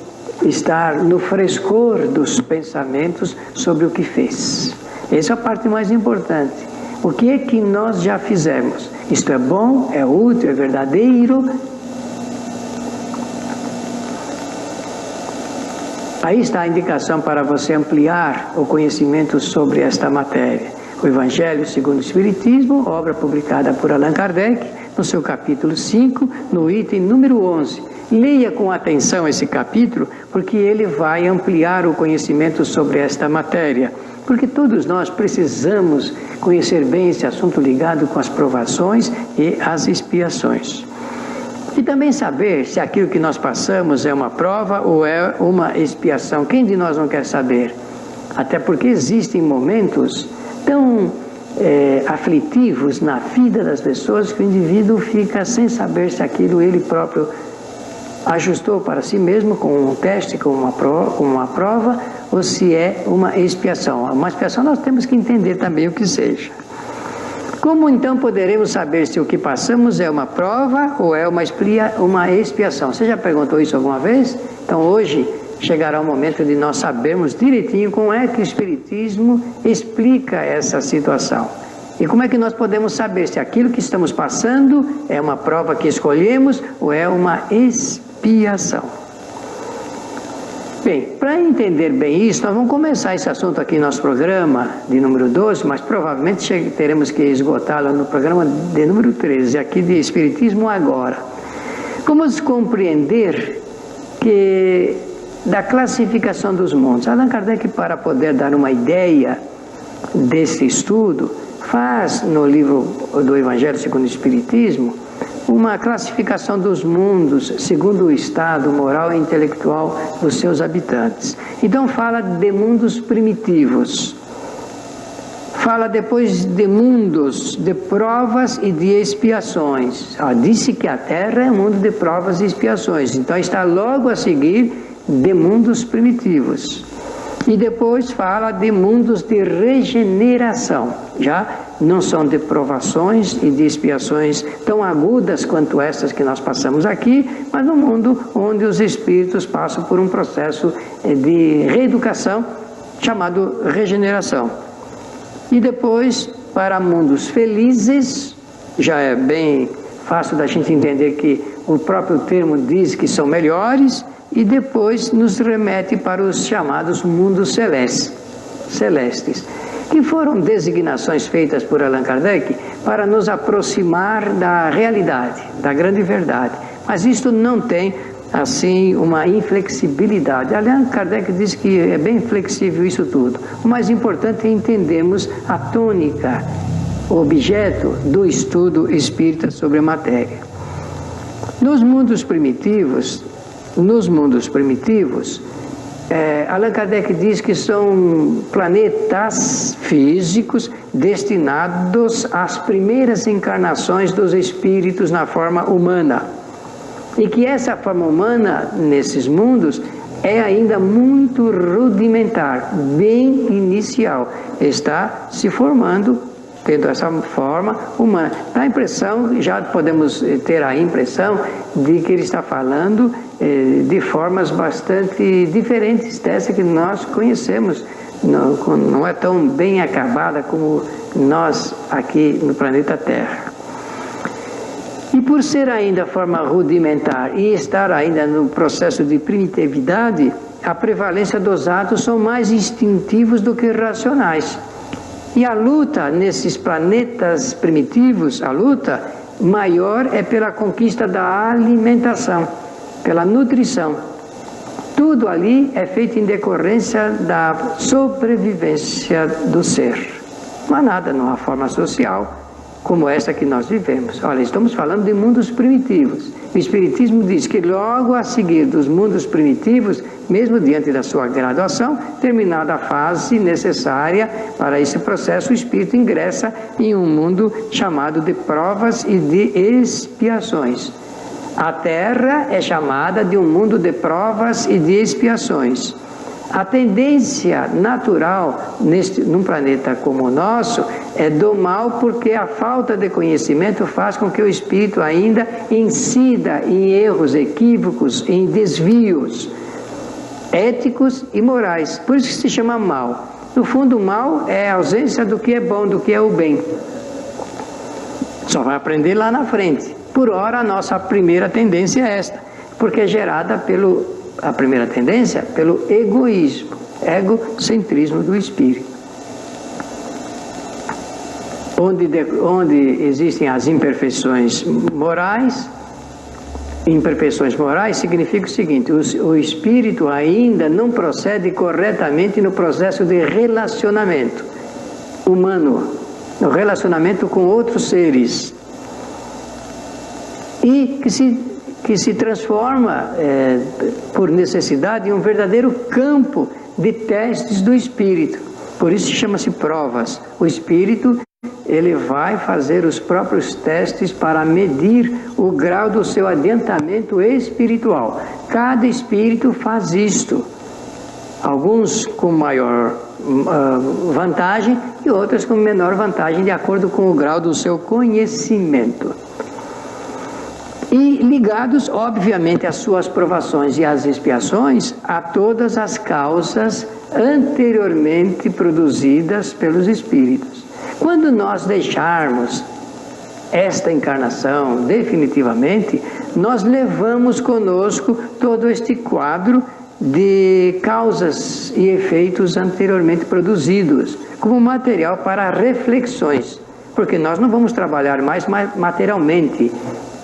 estar no frescor dos pensamentos sobre o que fez. Essa é a parte mais importante. O que é que nós já fizemos? Isto é bom, é útil, é verdadeiro. Aí está a indicação para você ampliar o conhecimento sobre esta matéria. O Evangelho segundo o Espiritismo, obra publicada por Allan Kardec, no seu capítulo 5, no item número 11. Leia com atenção esse capítulo, porque ele vai ampliar o conhecimento sobre esta matéria. Porque todos nós precisamos conhecer bem esse assunto ligado com as provações e as expiações. E também saber se aquilo que nós passamos é uma prova ou é uma expiação. Quem de nós não quer saber? Até porque existem momentos tão aflitivos na vida das pessoas que o indivíduo fica sem saber se aquilo ele próprio ajustou para si mesmo com um teste, com uma prova, ou se é uma expiação. Uma expiação nós temos que entender também o que seja. Como então poderemos saber se o que passamos é uma prova ou é uma expiação? Você já perguntou isso alguma vez? Então hoje chegará o momento de nós sabermos direitinho como é que o Espiritismo explica essa situação. E como é que nós podemos saber se aquilo que estamos passando é uma prova que escolhemos ou é uma expiação? Bem, para entender bem isso, nós vamos começar esse assunto aqui no nosso programa de número 12, mas provavelmente teremos que esgotá-lo no programa de número 13, aqui de Espiritismo Agora. Vamos compreender que da classificação dos mundos. Allan Kardec, para poder dar uma ideia desse estudo, faz no livro do Evangelho segundo o Espiritismo uma classificação dos mundos segundo o estado moral e intelectual dos seus habitantes. Então fala de mundos primitivos, fala depois de mundos de provas e de expiações. Disse que a Terra é um mundo de provas e expiações, então está logo a seguir de mundos primitivos. E depois fala de mundos de regeneração. Já não são de provações e de expiações tão agudas quanto estas que nós passamos aqui, mas um mundo onde os espíritos passam por um processo de reeducação chamado regeneração. E depois para mundos felizes, já é bem fácil da gente entender que o próprio termo diz que são melhores, e depois nos remete para os chamados mundos celestes, que foram designações feitas por Allan Kardec para nos aproximar da realidade, da grande verdade. Mas isto não tem, assim, uma inflexibilidade. Allan Kardec diz que é bem flexível isso tudo. O mais importante é entendermos a tônica, o objeto do estudo espírita sobre a matéria. Nos mundos primitivos, Allan Kardec diz que são planetas físicos destinados às primeiras encarnações dos espíritos na forma humana. E que essa forma humana, nesses mundos, é ainda muito rudimentar, bem inicial. Está se formando, tendo essa forma humana. A impressão, já podemos ter a impressão de que ele está falando de formas bastante diferentes dessa que nós conhecemos. Não é tão bem acabada como nós aqui no planeta Terra. E por ser ainda forma rudimentar e estar ainda no processo de primitividade, a prevalência dos atos são mais instintivos do que racionais. E a luta nesses planetas primitivos, a luta maior é pela conquista da alimentação, pela nutrição. Tudo ali é feito em decorrência da sobrevivência do ser. Não há nada numa forma social como essa que nós vivemos. Olha, estamos falando de mundos primitivos. O Espiritismo diz que logo a seguir dos mundos primitivos, mesmo diante da sua graduação, terminada a fase necessária para esse processo, o espírito ingressa em um mundo chamado de provas e de expiações. A Terra é chamada de um mundo de provas e de expiações. A tendência natural num planeta como o nosso é do mal, porque a falta de conhecimento faz com que o espírito ainda incida em erros, equívocos, em desvios éticos e morais. Por isso que se chama mal. No fundo, o mal é a ausência do que é bom, do que é o bem. Só vai aprender lá na frente. Por ora, a nossa primeira tendência é esta, porque é gerada a primeira tendência pelo egoísmo, egocentrismo do espírito. onde existem as imperfeições morais. Imperfeições morais significa o seguinte: o espírito ainda não procede corretamente no processo de relacionamento humano, no relacionamento com outros seres, e que se transforma, por necessidade, em um verdadeiro campo de testes do espírito. Por isso chama-se provas. O espírito, ele vai fazer os próprios testes para medir o grau do seu adiantamento espiritual. Cada espírito faz isto. Alguns com maior vantagem e outros com menor vantagem, de acordo com o grau do seu conhecimento. E ligados, obviamente, às suas provações e às expiações, a todas as causas anteriormente produzidas pelos espíritos. Quando nós deixarmos esta encarnação definitivamente, nós levamos conosco todo este quadro de causas e efeitos anteriormente produzidos, como material para reflexões, porque nós não vamos trabalhar mais materialmente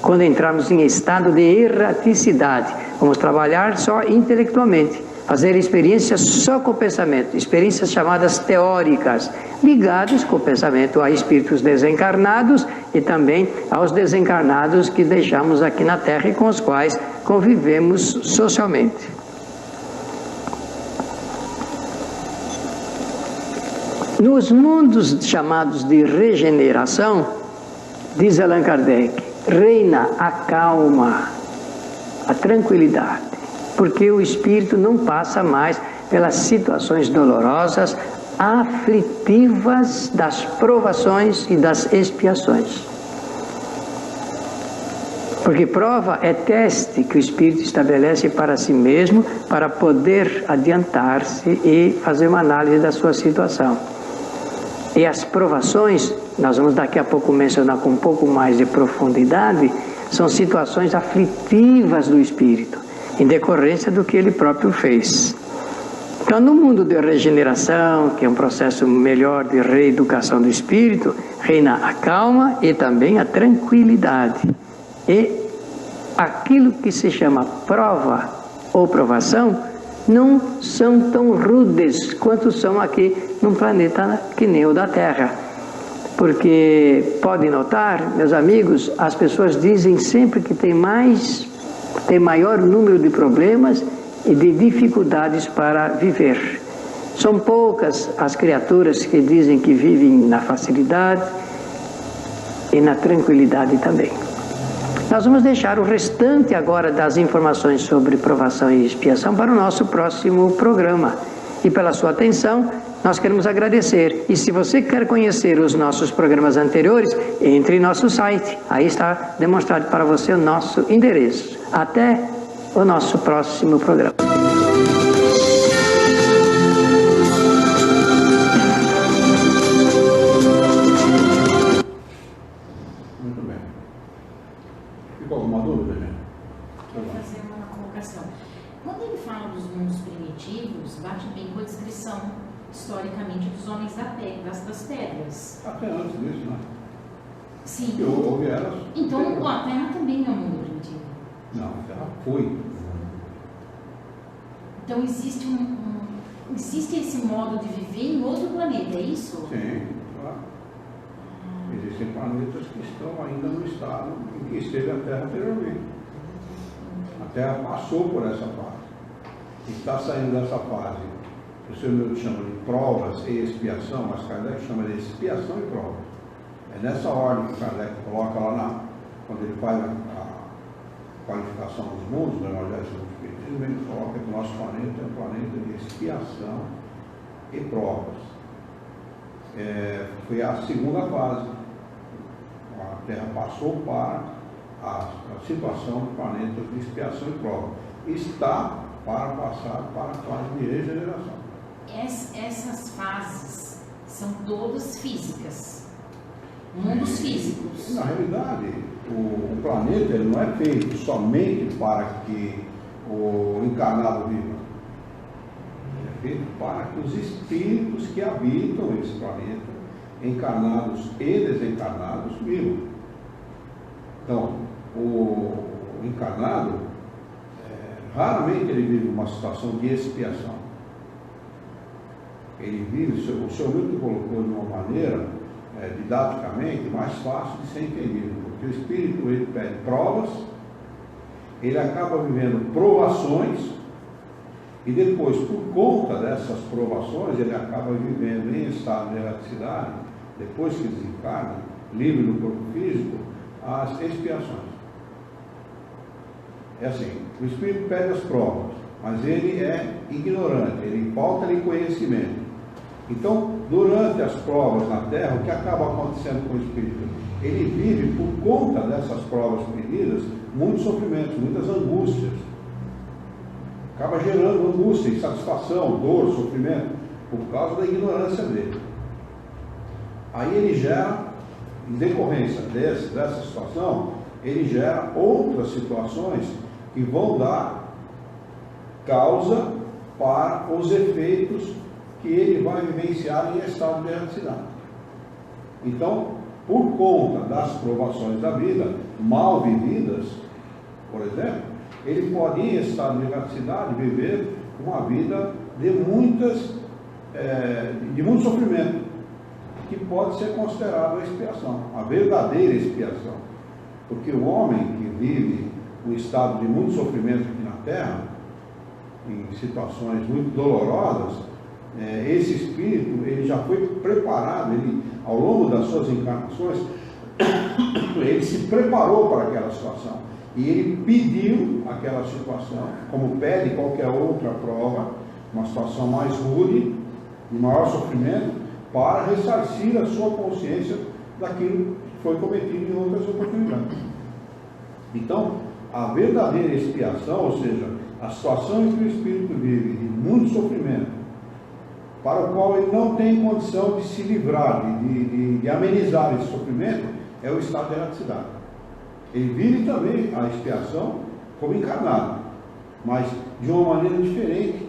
quando entrarmos em estado de erraticidade. Vamos trabalhar só intelectualmente, fazer experiências só com o pensamento, experiências chamadas teóricas, ligadas com o pensamento a espíritos desencarnados e também aos desencarnados que deixamos aqui na Terra e com os quais convivemos socialmente. Nos mundos chamados de regeneração, diz Allan Kardec, reina a calma, a tranquilidade, porque o espírito não passa mais pelas situações dolorosas, aflitivas das provações e das expiações. Porque prova é teste que o espírito estabelece para si mesmo, para poder adiantar-se e fazer uma análise da sua situação. E as provações, nós vamos daqui a pouco mencionar com um pouco mais de profundidade, são situações aflitivas do espírito, em decorrência do que ele próprio fez. Então, no mundo de regeneração, que é um processo melhor de reeducação do espírito, reina a calma e também a tranquilidade. E aquilo que se chama prova ou provação não são tão rudes quanto são aqui num planeta que nem o da Terra. Porque, podem notar, meus amigos, as pessoas dizem sempre que tem maior número de problemas e de dificuldades para viver. São poucas as criaturas que dizem que vivem na facilidade e na tranquilidade também. Nós vamos deixar o restante agora das informações sobre provação e expiação para o nosso próximo programa. E pela sua atenção, nós queremos agradecer. E se você quer conhecer os nossos programas anteriores, entre em nosso site. Aí está demonstrado para você o nosso endereço. Até o nosso próximo programa. Muito bem. Ficou alguma dúvida, gente? Quero fazer uma colocação. Quando ele fala dos mundos primitivos, bate bem com a descrição, historicamente, dos homens das pedras. Até antes disso, né? Sim. Houve eras. Então, a Terra também é um mundo primitivo. Não, a Terra foi. Então, existe esse modo de viver em outro planeta, é isso? Sim, claro. Existem planetas que estão ainda no estado em que esteve a Terra anteriormente. A Terra passou por essa fase. Está saindo dessa fase. O Senhor Milton chama de provas e expiação, mas Kardec chama de expiação e provas. É nessa ordem que Kardec coloca lá quando ele faz a qualificação dos mundos, no Evangelho segundo o Espiritismo, ele coloca que o nosso planeta é um planeta de expiação e provas. Foi a segunda fase. A Terra passou para a situação do planeta de expiação e prova. Está para passar para a fase de regeneração. Essas fases são todas físicas, mundos físicos. Na realidade, o planeta ele não é feito somente para que o encarnado viva. Ele é feito para que os espíritos que habitam esse planeta encarnados e desencarnados vivam. Então, o encarnado, raramente ele vive uma situação de expiação. Ele vive, o Sr. Milton colocou de uma maneira, didaticamente, mais fácil de ser entendido, porque o Espírito ele pede provas, ele acaba vivendo provações, e depois, por conta dessas provações, ele acaba vivendo em estado de erraticidade, depois que desencarna, livre do corpo físico, as expiações. É assim, o Espírito pede as provas, mas ele é ignorante, ele falta-lhe conhecimento. Então, durante as provas na Terra, o que acaba acontecendo com o Espírito? Ele vive, por conta dessas provas pedidas, muitos sofrimentos, muitas angústias. Acaba gerando angústia, insatisfação, dor, sofrimento, por causa da ignorância dele. Aí ele gera, em decorrência dessa situação, ele gera outras situações que vão dar causa para os efeitos que ele vai vivenciar em estado de erraticidade. Então, por conta das provações da vida, mal vividas, por exemplo, ele pode, em estado de erraticidade, viver uma vida de muito sofrimento, que pode ser considerado a expiação, a verdadeira expiação. Porque o homem que vive um estado de muito sofrimento aqui na Terra, em situações muito dolorosas, esse espírito ele já foi preparado, ele, ao longo das suas encarnações, ele se preparou para aquela situação. E ele pediu aquela situação, como pede qualquer outra prova, uma situação mais rude, de maior sofrimento, para ressarcir a sua consciência daquilo que foi cometido em outras oportunidades. Então, a verdadeira expiação, ou seja, a situação em que o espírito vive de muito sofrimento, para o qual ele não tem condição de se livrar, de amenizar esse sofrimento, é o estado de erraticidade. Ele vive também a expiação como encarnado, mas de uma maneira diferente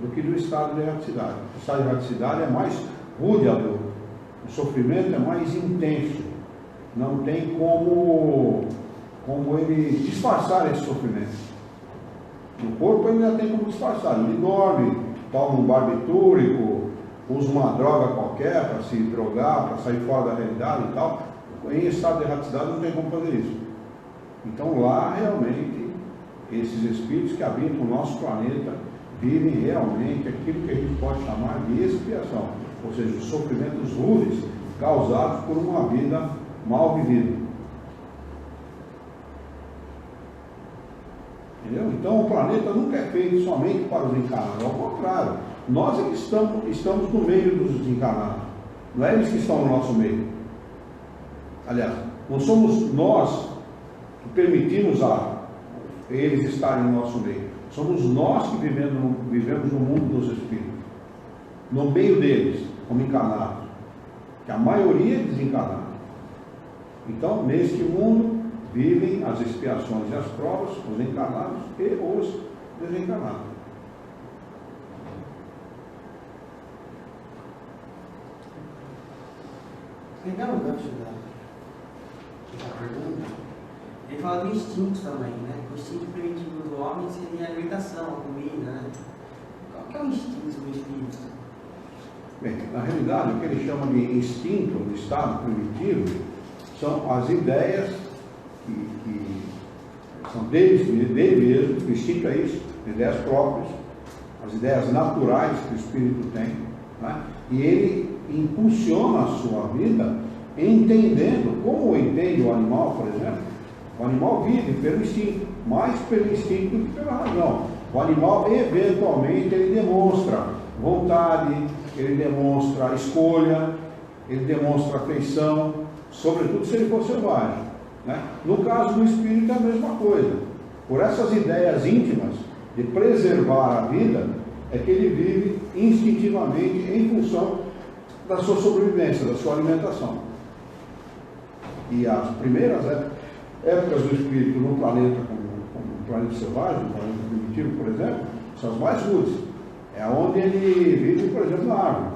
do que do estado de erraticidade. O estado de erraticidade é mais rude a dor, o sofrimento é mais intenso, não tem como ele disfarçar esse sofrimento. No corpo ele ainda tem como disfarçar, ele dorme, toma um barbitúrico, usa uma droga qualquer para se drogar, para sair fora da realidade e tal. Em estado de erraticidade não tem como fazer isso. Então lá realmente esses espíritos que habitam o nosso planeta vivem realmente aquilo que a gente pode chamar de expiação, ou seja, os sofrimentos rudes causados por uma vida mal vivida. Entendeu? Então o planeta nunca é feito somente para os encarnados, ao contrário, nós é que estamos no meio dos desencarnados, não é eles que estão no nosso meio. Aliás, não somos nós que permitimos a eles estarem no nosso meio, somos nós que vivemos no mundo dos espíritos, no meio deles, como encarnados, que a maioria é desencarnada. Então, neste mundo, vivem as expiações e as provas, os encarnados e os desencarnados. Pegando o gancho da pergunta, ele fala do instinto também, né? O instinto primitivo do homem seria a alimentação, a comida, né? Qual que é o instinto do espírito? Bem, na realidade, o que ele chama de instinto, do estado primitivo, são as ideias que são dele mesmo. O instinto é isso, ideias próprias, as ideias naturais que o espírito tem, né? E ele impulsiona a sua vida entendendo, como entende o animal, por exemplo. O animal vive pelo instinto, mais pelo instinto do que pela razão. O animal, eventualmente, ele demonstra vontade, ele demonstra escolha, ele demonstra afeição, sobretudo se ele for selvagem, né? No caso do espírito é a mesma coisa. Por essas ideias íntimas de preservar a vida, é que ele vive instintivamente em função da sua sobrevivência, da sua alimentação. E as primeiras épocas do espírito no planeta, como o planeta selvagem, o planeta primitivo, por exemplo, são as mais rudes. É onde ele vive, por exemplo, na árvore.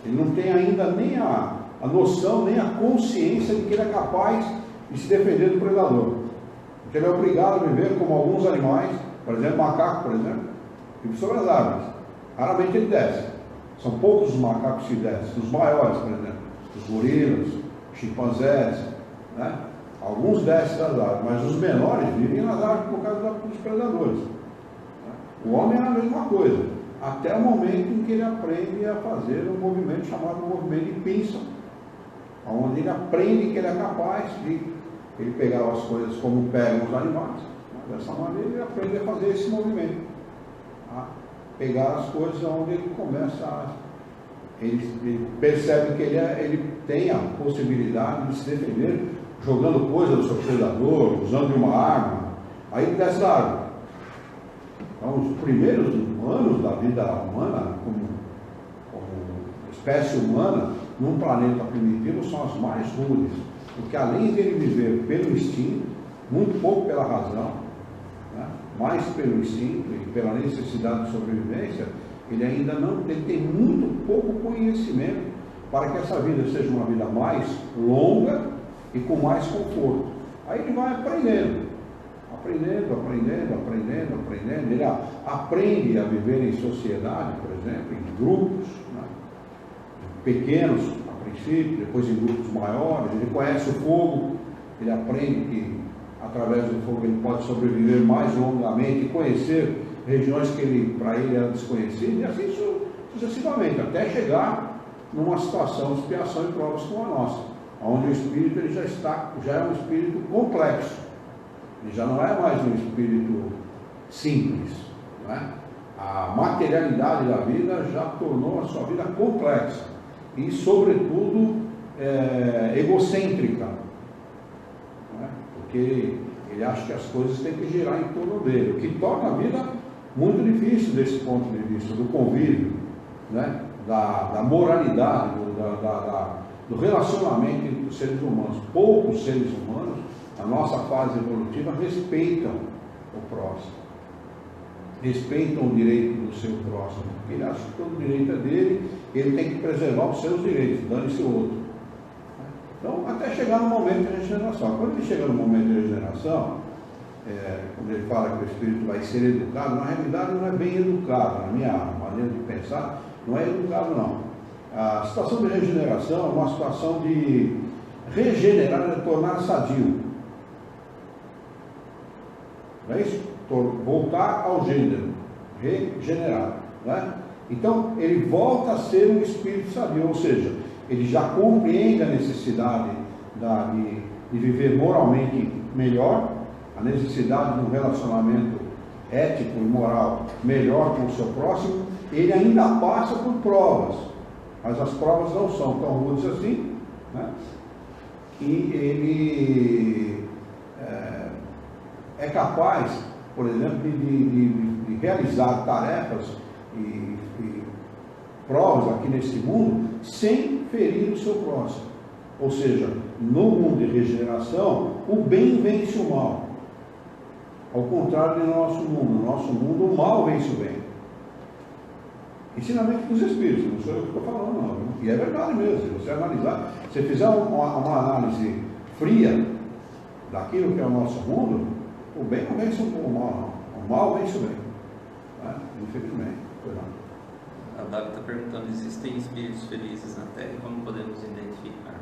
Ele não tem ainda nem a noção, nem a consciência de que ele é capaz de se defender do predador. Porque ele é obrigado a viver como alguns animais, por exemplo, macaco, por exemplo, que vive sobre as árvores. Raramente ele desce. São poucos os macacos que descem. Os maiores, por exemplo, os gorilas, os chimpanzés, né? Alguns descem das árvores, mas os menores vivem nas árvores por causa dos predadores. O homem é a mesma coisa, até o momento em que ele aprende a fazer um movimento chamado movimento de Pinson, onde ele aprende que ele é capaz de ele pegar as coisas como pegam os animais, né? Dessa maneira ele aprende a fazer esse movimento, tá? Pegar as coisas onde ele começa ele percebe que ele tem a possibilidade de se defender jogando coisas do seu predador, usando de uma arma, aí ele desce da árvore. Então, os primeiros anos da vida humana, como espécie humana, num planeta primitivo, são as mais rudes, porque além de ele viver pelo instinto, muito pouco pela razão, né? Mais pelo instinto e pela necessidade de sobrevivência, ele tem muito pouco conhecimento para que essa vida seja uma vida mais longa e com mais conforto. Aí ele vai aprendendo. Ele aprende a viver em sociedade, por exemplo, em grupos, né? Pequenos a princípio, depois em grupos maiores. Ele conhece o fogo, ele aprende que através do fogo ele pode sobreviver mais longamente e conhecer regiões que para ele eram desconhecidas, e assim sucessivamente, até chegar numa situação de expiação e provas como a nossa, onde o espírito ele já é um espírito complexo. Ele já não é mais um espírito simples, não é? A materialidade da vida já tornou a sua vida complexa e, sobretudo, egocêntrica, não é? Porque ele acha que as coisas têm que girar em torno dele, o que torna a vida muito difícil desse ponto de vista, do convívio, né? Da moralidade, do relacionamento entre os seres humanos. Poucos seres humanos, na nossa fase evolutiva, respeitam o próximo, respeitam o direito do seu próximo, porque ele acha que todo direito é dele, ele tem que preservar os seus direitos, dane-se o outro. Então, até chegar no momento de regeneração. Quando ele chega no momento de regeneração, quando ele fala que o espírito vai ser educado, na realidade não é bem educado, na minha maneira de pensar, não é educado não. A situação de regeneração é uma situação de regenerar, de tornar sadio. Não é isso? Voltar ao gênero, regenerar. Não é? Então, ele volta a ser um espírito sadio, ou seja, ele já compreende a necessidade de viver moralmente melhor, a necessidade de um relacionamento ético e moral melhor com o seu próximo. Ele ainda passa por provas, mas as provas não são tão rudes assim, né? E ele é capaz, por exemplo, de realizar tarefas e provas aqui nesse mundo sem ferir o seu próximo. Ou seja, no mundo de regeneração, o bem vence o mal. Ao contrário do nosso mundo. No nosso mundo, o mal vence o bem. Ensinamento dos Espíritos, não sou eu que estou falando, não. E é verdade mesmo. Se você analisar, se fizer uma análise fria daquilo que é o nosso mundo, o bem não vence o mal, não. O mal vence o bem. Né? Infelizmente. A Davi está perguntando: existem espíritos felizes na Terra e como podemos identificar?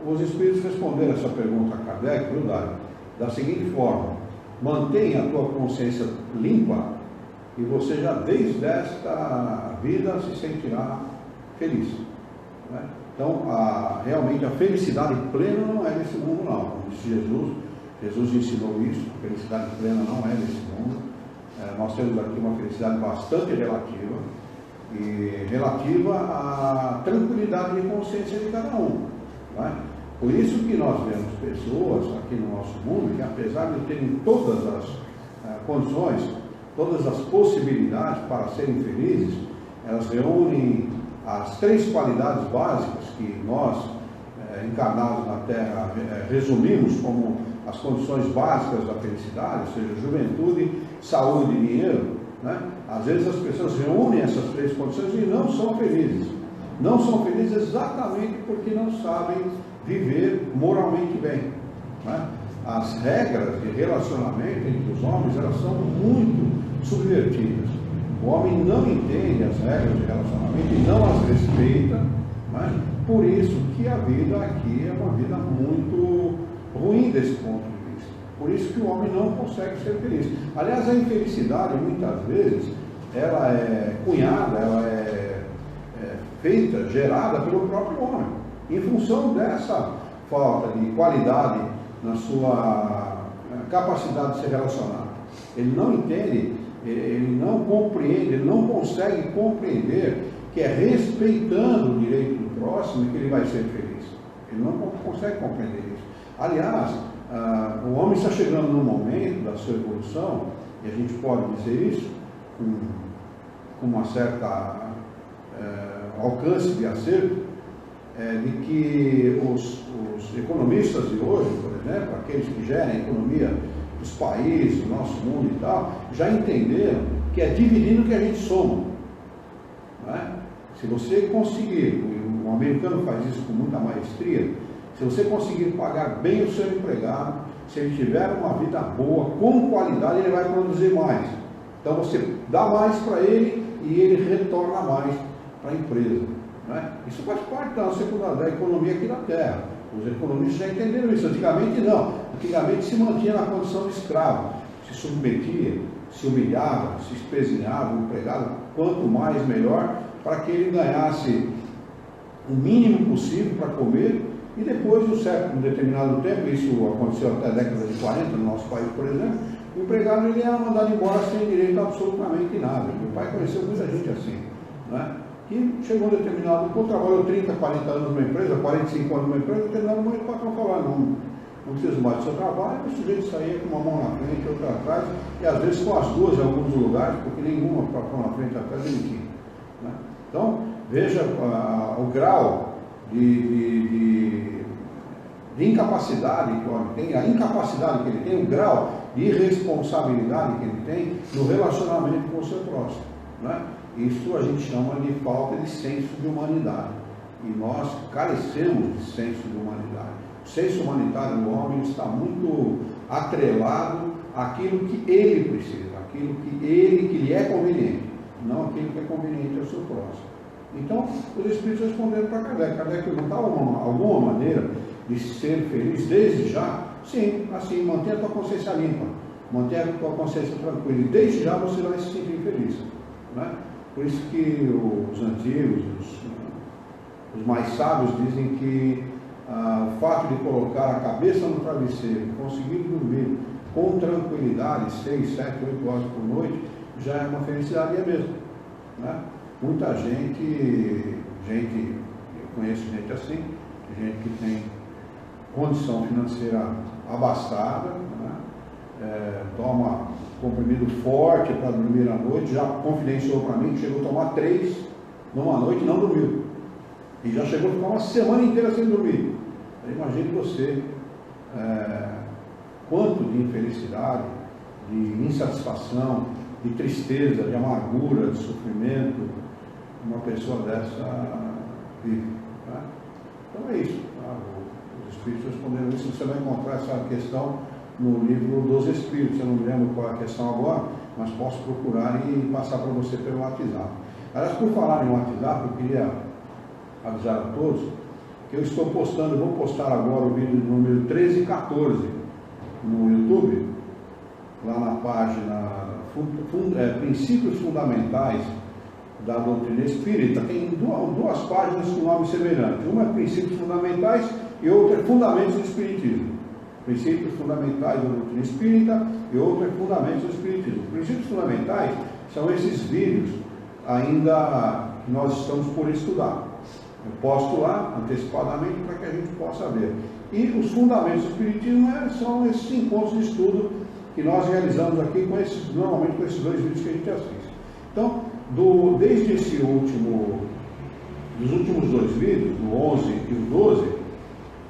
Os espíritos responderam essa pergunta a Kardec, viu, Davi? Da seguinte forma: mantenha a tua consciência limpa e você já desde esta vida se sentirá feliz. Né? Então, realmente a felicidade plena não é nesse mundo, não. Como disse Jesus ensinou isso: a felicidade plena não é nesse mundo. Nós temos aqui uma felicidade bastante relativa, e relativa à tranquilidade de consciência de cada um. Né? Por isso que nós vemos pessoas aqui no nosso mundo que, apesar de terem todas as condições, todas as possibilidades para serem felizes, elas reúnem as 3 qualidades básicas que nós, encarnados na Terra, resumimos como as condições básicas da felicidade, ou seja, juventude, saúde e dinheiro. Né? Às vezes as pessoas reúnem essas 3 condições e não são felizes. não são felizes exatamente porque não sabem viver moralmente bem, né? As regras de relacionamento entre os homens, elas são muito subvertidas. O homem não entende as regras de relacionamento e não as respeita, né? Por isso que a vida aqui é uma vida muito ruim desse ponto de vista. Por isso que o homem não consegue ser feliz. Aliás, a infelicidade, muitas vezes, ela é cunhada, ela é feita, gerada pelo próprio homem, em função dessa falta de qualidade na sua capacidade de se relacionar. Ele não entende, ele não compreende, ele não consegue compreender que é respeitando o direito do próximo que ele vai ser feliz. Ele não consegue compreender isso. Aliás, o homem está chegando num momento da sua evolução, e a gente pode dizer isso com uma certa alcance de acerto, de que os economistas de hoje, por exemplo, aqueles que gerem a economia dos países, do nosso mundo e tal, já entenderam que é dividindo que a gente soma. Não é? Se você conseguir, o americano faz isso com muita maestria, se você conseguir pagar bem o seu empregado, se ele tiver uma vida boa, com qualidade, ele vai produzir mais. Então você dá mais para ele e ele retorna mais para a empresa. Né? Isso faz parte da economia aqui da Terra. Os economistas já entenderam isso. Antigamente não. Antigamente se mantinha na condição de escravo, se submetia, se humilhava, se espezinhava o empregado, quanto mais melhor, para que ele ganhasse o mínimo possível para comer, e depois de um determinado tempo, isso aconteceu até a década de 40 no nosso país, por exemplo, o empregado ele era mandado embora sem direito a absolutamente nada. Meu pai conheceu muita gente assim, né? Que chegou um determinado ponto, trabalhou 30, 40 anos numa empresa, 45 anos numa empresa, determinado momento o patrão falou, não preciso mais do seu trabalho, o sujeito saía com uma mão na frente e outra atrás, e às vezes com as duas em alguns lugares, porque nenhuma o patrão na frente e atrás demitia. Né? Então, veja o grau de incapacidade que o homem tem, a incapacidade que ele tem, o grau de irresponsabilidade que ele tem no relacionamento com o seu próximo. Né? Isso a gente chama de falta de senso de humanidade. E nós carecemos de senso de humanidade. O senso humanitário do homem está muito atrelado àquilo que ele precisa, àquilo que lhe é conveniente, não aquilo que é conveniente ao seu próximo. Então, os Espíritos responderam para Kardec. Kardec perguntava alguma maneira de ser feliz desde já? Sim, assim, mantenha a tua consciência limpa, mantenha a tua consciência tranquila, e desde já você vai se sentir feliz. Né? Por isso que os antigos, os mais sábios dizem que o fato de colocar a cabeça no travesseiro, conseguir dormir com tranquilidade, 6, 7, 8 horas por noite, já é uma felicidade, e é mesmo. Né? Muita gente, eu conheço gente assim, gente que tem condição financeira abastada, né? Toma comprimido forte para dormir à noite, já confidenciou para mim que chegou a tomar 3 numa noite e não dormiu. E já chegou a ficar uma semana inteira sem dormir. Imagine você quanto de infelicidade, de insatisfação, de tristeza, de amargura, de sofrimento uma pessoa dessa vive. Né? Então é isso. Os Espíritos responderam isso. Você vai encontrar essa questão no livro dos Espíritos. Eu não me lembro qual é a questão agora, mas posso procurar e passar para você pelo WhatsApp. Aliás, por falar em WhatsApp, eu queria avisar a todos que eu estou postando, vou postar agora o vídeo número 13 e 14 no YouTube, lá na página Princípios Fundamentais da Doutrina Espírita. Tem duas páginas com nome semelhante. Uma é Princípios Fundamentais e outra é Fundamentos do Espiritismo. Princípios Fundamentais da Doutrina Espírita e outra é Fundamentos do Espiritismo. Princípios Fundamentais são esses vídeos ainda que nós estamos por estudar. Eu posto lá antecipadamente para que a gente possa ver. E os Fundamentos do Espiritismo são esses encontros de estudo que nós realizamos aqui normalmente com esses 2 vídeos que a gente assiste. Então, desde dos últimos 2 vídeos, o 11 e o 12,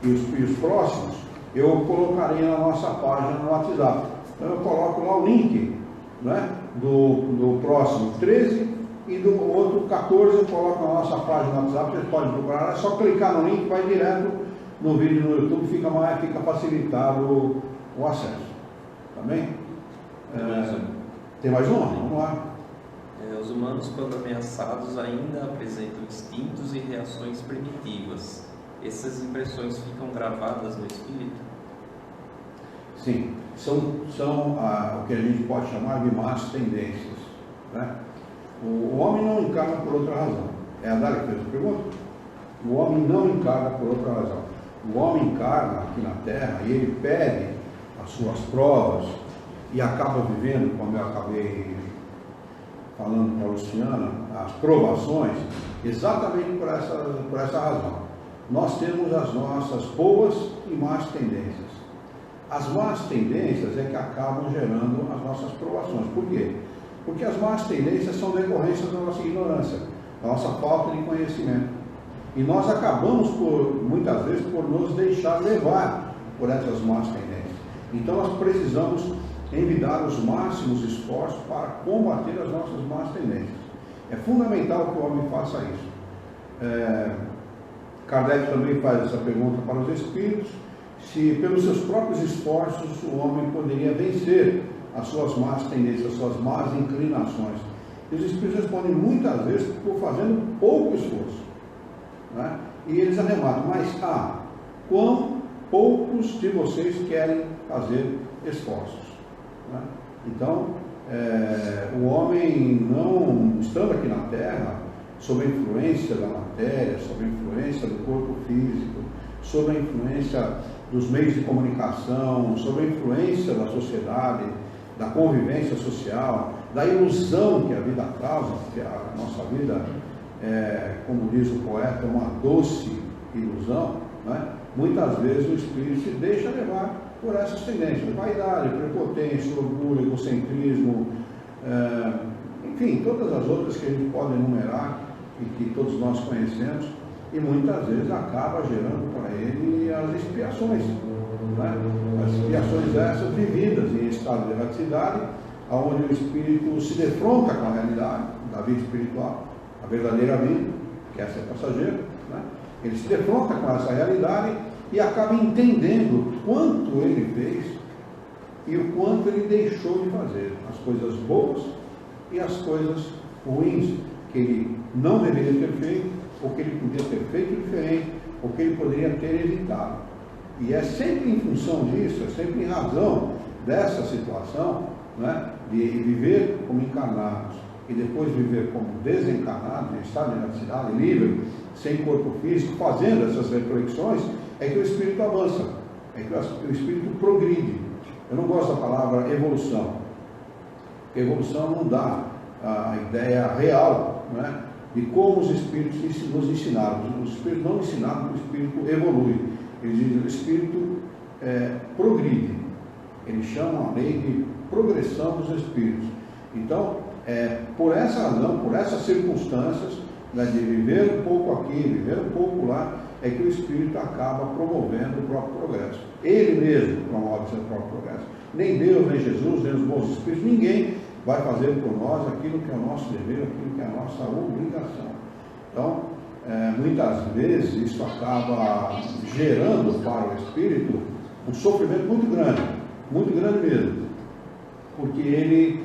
e os próximos, eu colocarei na nossa página no WhatsApp. Então eu coloco lá o link, né, do próximo 13 e do outro 14 coloca na nossa página no WhatsApp, vocês podem procurar, é só clicar no link, vai direto no vídeo no YouTube, fica facilitado o acesso. Tá bem? Tem mais uma? Vamos lá. Os humanos, quando ameaçados, ainda apresentam instintos e reações primitivas. Essas impressões ficam gravadas no espírito? Sim, são o que a gente pode chamar de más tendências. Né? O homem não encarna por outra razão. É a Dália que fez a pergunta? O homem não encarna por outra razão. O homem encarna aqui na Terra e ele pede as suas provas e acaba vivendo, como eu acabei falando para a Luciana, as provações, exatamente por essa razão. Nós temos as nossas boas e más tendências. As más tendências é que acabam gerando as nossas provações. Por quê? Porque as más tendências são decorrências da nossa ignorância, da nossa falta de conhecimento. E nós acabamos, muitas vezes, por nos deixar levar por essas más tendências. Então nós precisamos envidar os máximos esforços para combater as nossas más tendências. É fundamental que o homem faça isso. Kardec também faz essa pergunta para os espíritos, se pelos seus próprios esforços o homem poderia vencer as suas más tendências, as suas más inclinações. E os espíritos respondem muitas vezes por fazendo pouco esforço. Né? E eles arrematam, mas quão poucos de vocês querem fazer esforços. Né? Então, o homem não, estando aqui na Terra, sob a influência da matéria, sob a influência do corpo físico, sob a influência dos meios de comunicação, sob a influência da sociedade, da convivência social, da ilusão que a vida causa, porque a nossa vida, como diz o poeta, é uma doce ilusão, né? Muitas vezes o espírito se deixa levar por essas tendências, vaidade, prepotência, orgulho, egocentrismo, enfim, todas as outras que a gente pode enumerar e que todos nós conhecemos, e muitas vezes acaba gerando para ele as expiações, né? As expiações essas vividas em estado de erraticidade, onde o espírito se defronta com a realidade da vida espiritual, a verdadeira vida, que essa é passageira, né? Ele se defronta com essa realidade e acaba entendendo o quanto ele fez e o quanto ele deixou de fazer, as coisas boas e as coisas ruins que ele não deveria ter feito, ou que ele podia ter feito diferente, ou que ele poderia ter evitado. E é sempre em função disso, é sempre em razão dessa situação, né, de viver como encarnados e depois viver como desencarnados, em estado de erraticidade, livre, sem corpo físico, fazendo essas reflexões, é que o espírito avança, é que o espírito progride. Eu não gosto da palavra evolução, porque evolução não dá a ideia real, né, de como os espíritos nos ensinaram. Os espíritos não ensinaram que o espírito evolui. Eles dizem que o espírito progride. Eles chamam a lei de progressão dos espíritos. Então, por essa razão, por essas circunstâncias, né, de viver um pouco aqui, viver um pouco lá, é que o espírito acaba promovendo o próprio progresso. Ele mesmo promove seu próprio progresso. Nem Deus, nem Jesus, nem os bons espíritos, ninguém vai fazer por nós aquilo que é o nosso dever, aquilo que é a nossa obrigação. Então, muitas vezes isso acaba gerando para o espírito um sofrimento muito grande mesmo, porque ele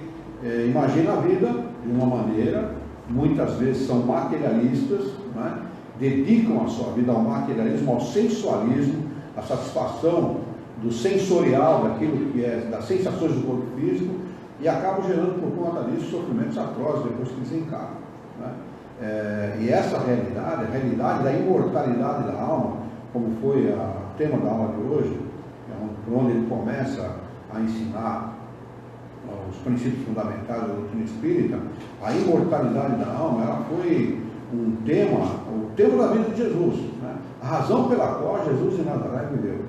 imagina a vida de uma maneira, muitas vezes são materialistas, né? Dedicam a sua vida ao materialismo, ao sensualismo, à satisfação do sensorial, daquilo que é, das sensações do corpo físico, e acabam gerando por conta disso sofrimentos atrozes depois que desencarnam, né? E essa realidade, a realidade da imortalidade da alma, como foi o tema da aula de hoje, por onde ele começa a ensinar os princípios fundamentais da doutrina espírita, a imortalidade da alma, ela foi o tema da vida de Jesus, né? A razão pela qual Jesus de Nazaré viveu.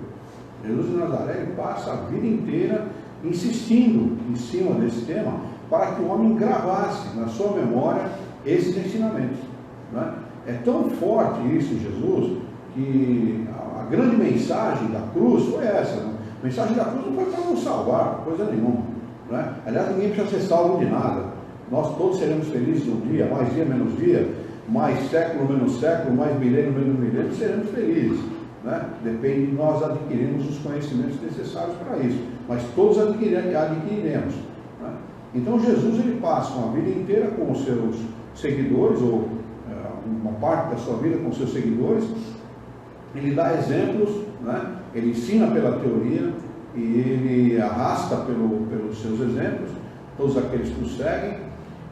Jesus de Nazaré passa a vida inteira insistindo em cima desse tema para que o homem gravasse na sua memória esses ensinamentos, né? É tão forte isso em Jesus que a grande mensagem da cruz foi essa, né? A mensagem da cruz não foi para nos salvar, coisa nenhuma, né? Aliás, ninguém precisa ser salvo de nada. nós todos seremos felizes um dia, mais dia menos dia, mais século menos século, mais milênio menos milênio, seremos felizes, né? Depende de nós adquirirmos os conhecimentos necessários para isso, mas todos adquiriremos, né? Então Jesus, ele passa uma vida inteira com os seus seguidores, ou uma parte da sua vida com os seus seguidores. Ele dá exemplos, né? Ele ensina pela teoria e ele arrasta pelos seus exemplos todos aqueles que o seguem.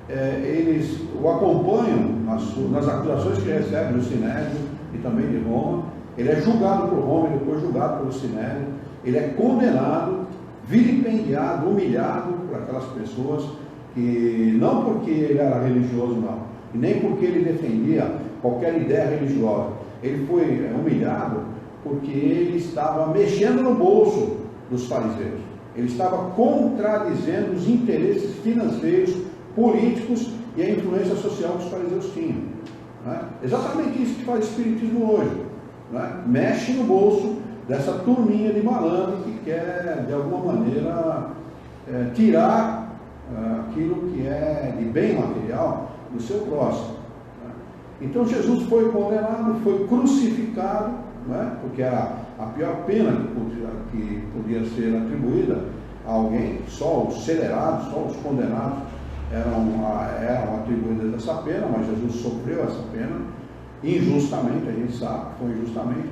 Eles o acompanham nas acusações que recebe do Sinédrio e também de Roma. Ele é julgado por Roma e depois julgado pelo Sinédrio. Ele é condenado, vilipendiado, humilhado por aquelas pessoas que, não porque ele era religioso, não, e nem porque ele defendia qualquer ideia religiosa. Ele foi humilhado porque ele estava mexendo no bolso dos fariseus. Ele estava contradizendo os interesses financeiros, políticos e a influência social que os fariseus tinham, né? Exatamente isso que faz o Espiritismo hoje, né? Mexe no bolso dessa turminha de malandro que quer, de alguma maneira, tirar aquilo que é de bem material do seu próximo, né? Então Jesus foi condenado, foi crucificado, né? Porque era a pior pena que podia ser atribuída a alguém. Só os celerados, só os condenados eram atribuídas essa pena, mas Jesus sofreu essa pena injustamente, a gente sabe que foi injustamente,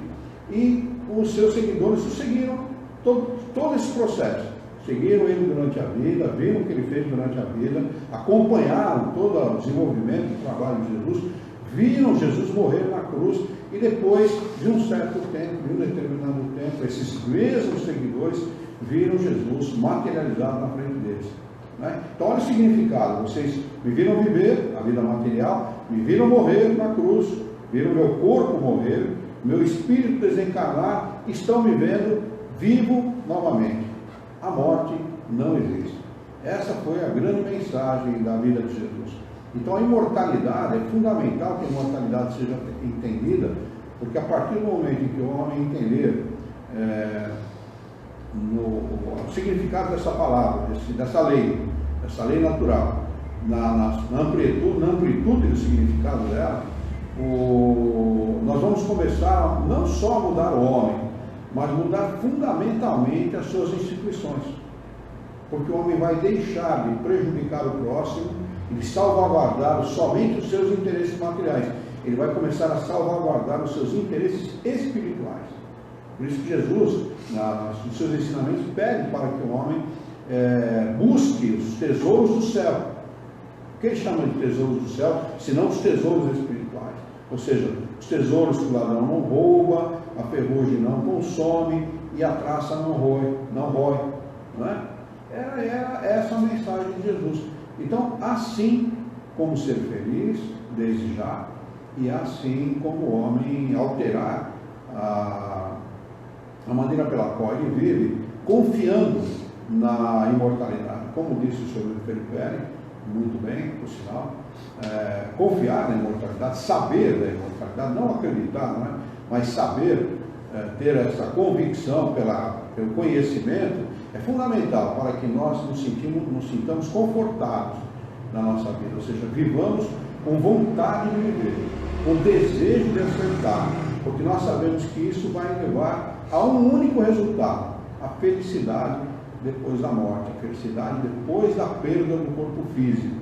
e os seus seguidores o seguiram todo esse processo, seguiram ele durante a vida, viram o que ele fez durante a vida, acompanharam todo o desenvolvimento do trabalho de Jesus, viram Jesus morrer na cruz, e depois de um certo tempo, de um determinado tempo, esses mesmos seguidores viram Jesus materializado na frente deles, né? Então olha o significado: vocês me viram viver a vida material, me viram morrer na cruz, viram meu corpo morrer, meu espírito desencarnar, estão me vendo vivo novamente. A morte não existe. Essa foi a grande mensagem da vida de Jesus. Então a imortalidade, é fundamental que a imortalidade seja entendida, porque a partir do momento em que o homem entender o significado dessa palavra, dessa lei natural, na amplitude do significado dela, nós vamos começar não só a mudar o homem, mas mudar fundamentalmente as suas instituições, porque o homem vai deixar de prejudicar o próximo e de salvaguardar somente os seus interesses materiais. Ele vai começar a salvaguardar os seus interesses espirituais. Por isso que Jesus, nos seus ensinamentos, pede para que o homem busque os tesouros do céu. O que ele chama de tesouros do céu, senão os tesouros espirituais? Ou seja, os tesouros que o ladrão não rouba, a ferrugem não consome e a traça não rói. Não é? Era essa a mensagem de Jesus. Então, assim como ser feliz, desde já, e assim como o homem alterar a maneira pela qual ele vive, confiando na imortalidade. Como disse o senhor Felipe, muito bem, por sinal, confiar na imortalidade, saber da imortalidade, não acreditar, não é? Mas saber, ter essa convicção pelo conhecimento, é fundamental para que nós nos sintamos confortados na nossa vida, ou seja, vivamos com vontade de viver, com desejo de acertar, porque nós sabemos que isso vai levar a um único resultado: a felicidade depois da morte, a felicidade depois da perda do corpo físico,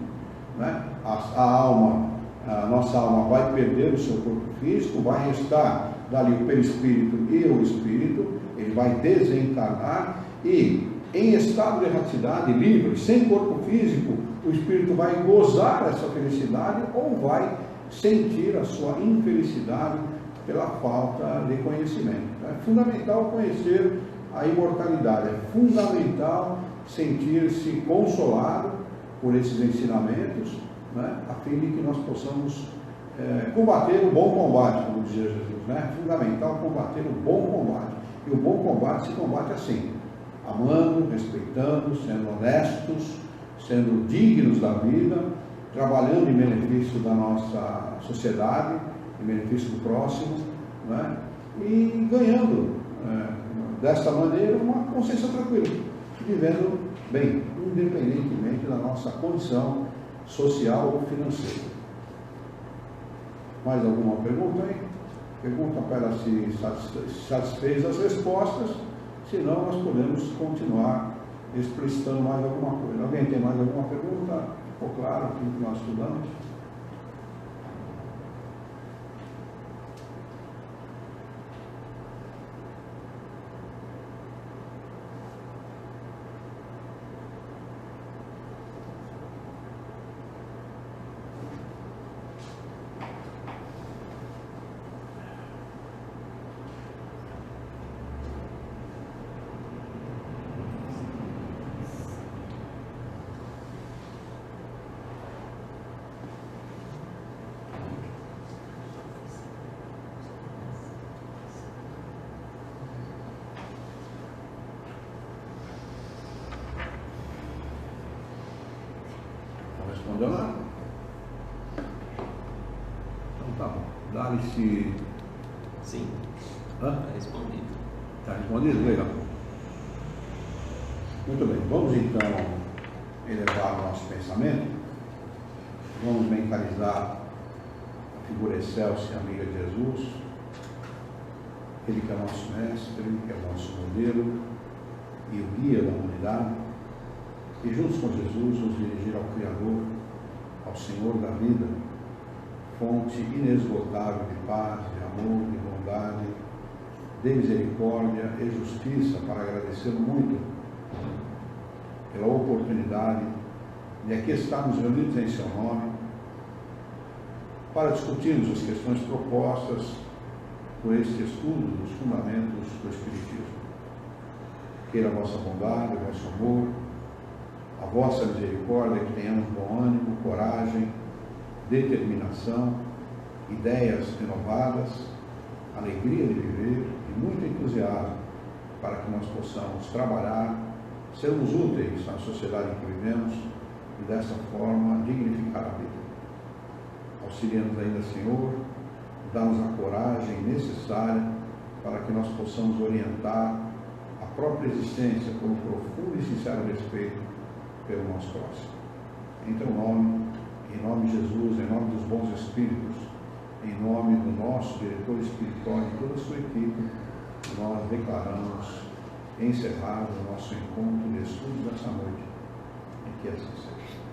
né? A nossa alma vai perder o seu corpo físico, vai restar dali o perispírito e o espírito, ele vai desencarnar e, em estado de erraticidade, livre, sem corpo físico, o espírito vai gozar essa felicidade ou vai sentir a sua infelicidade pela falta de conhecimento. É fundamental conhecer a imortalidade, é fundamental sentir-se consolado por esses ensinamentos, né, a fim de que nós possamos combater o bom combate, como dizia Jesus, né? É fundamental combater o bom combate, e o bom combate se combate assim: amando, respeitando, sendo honestos, sendo dignos da vida, trabalhando em benefício da nossa sociedade, em benefício do próximo, né? E ganhando desta maneira uma consciência tranquila, vivendo bem, independentemente da nossa condição social ou financeira. Mais alguma pergunta aí? Pergunta para ela se satisfez as respostas, senão nós podemos continuar explicitando mais alguma coisa. Alguém tem mais alguma pergunta? Ficou claro aquilo que nós estudamos? Respondeu nada? Então tá bom. Dá-lhe-se. Sim. Hã? Está respondido. Está respondido? Legal. Muito bem. Vamos então elevar o nosso pensamento. Vamos mentalizar a figura excelsa e amiga de Jesus. Ele que é nosso mestre, ele que é nosso modelo e o guia da humanidade. E juntos com Jesus nos dirigir ao Criador, ao Senhor da vida, fonte inesgotável de paz, de amor, de bondade, de misericórdia e justiça, para agradecê-lo muito pela oportunidade de aqui estarmos reunidos em seu nome, para discutirmos as questões propostas por este estudo dos fundamentos do Espiritismo. Queira a vossa bondade, o vosso amor, a vossa misericórdia, que tenhamos bom ânimo, coragem, determinação, ideias renovadas, alegria de viver e muito entusiasmo para que nós possamos trabalhar, sermos úteis à sociedade em que vivemos e dessa forma dignificar a vida. Auxilia-nos ainda, Senhor, dá-nos a coragem necessária para que nós possamos orientar a própria existência com um profundo e sincero respeito pelo nosso próximo. Em teu nome, em nome de Jesus, em nome dos bons espíritos, em nome do nosso diretor espiritual e toda a sua equipe, nós declaramos encerrado o nosso encontro de estudos dessa noite. E que assim seja.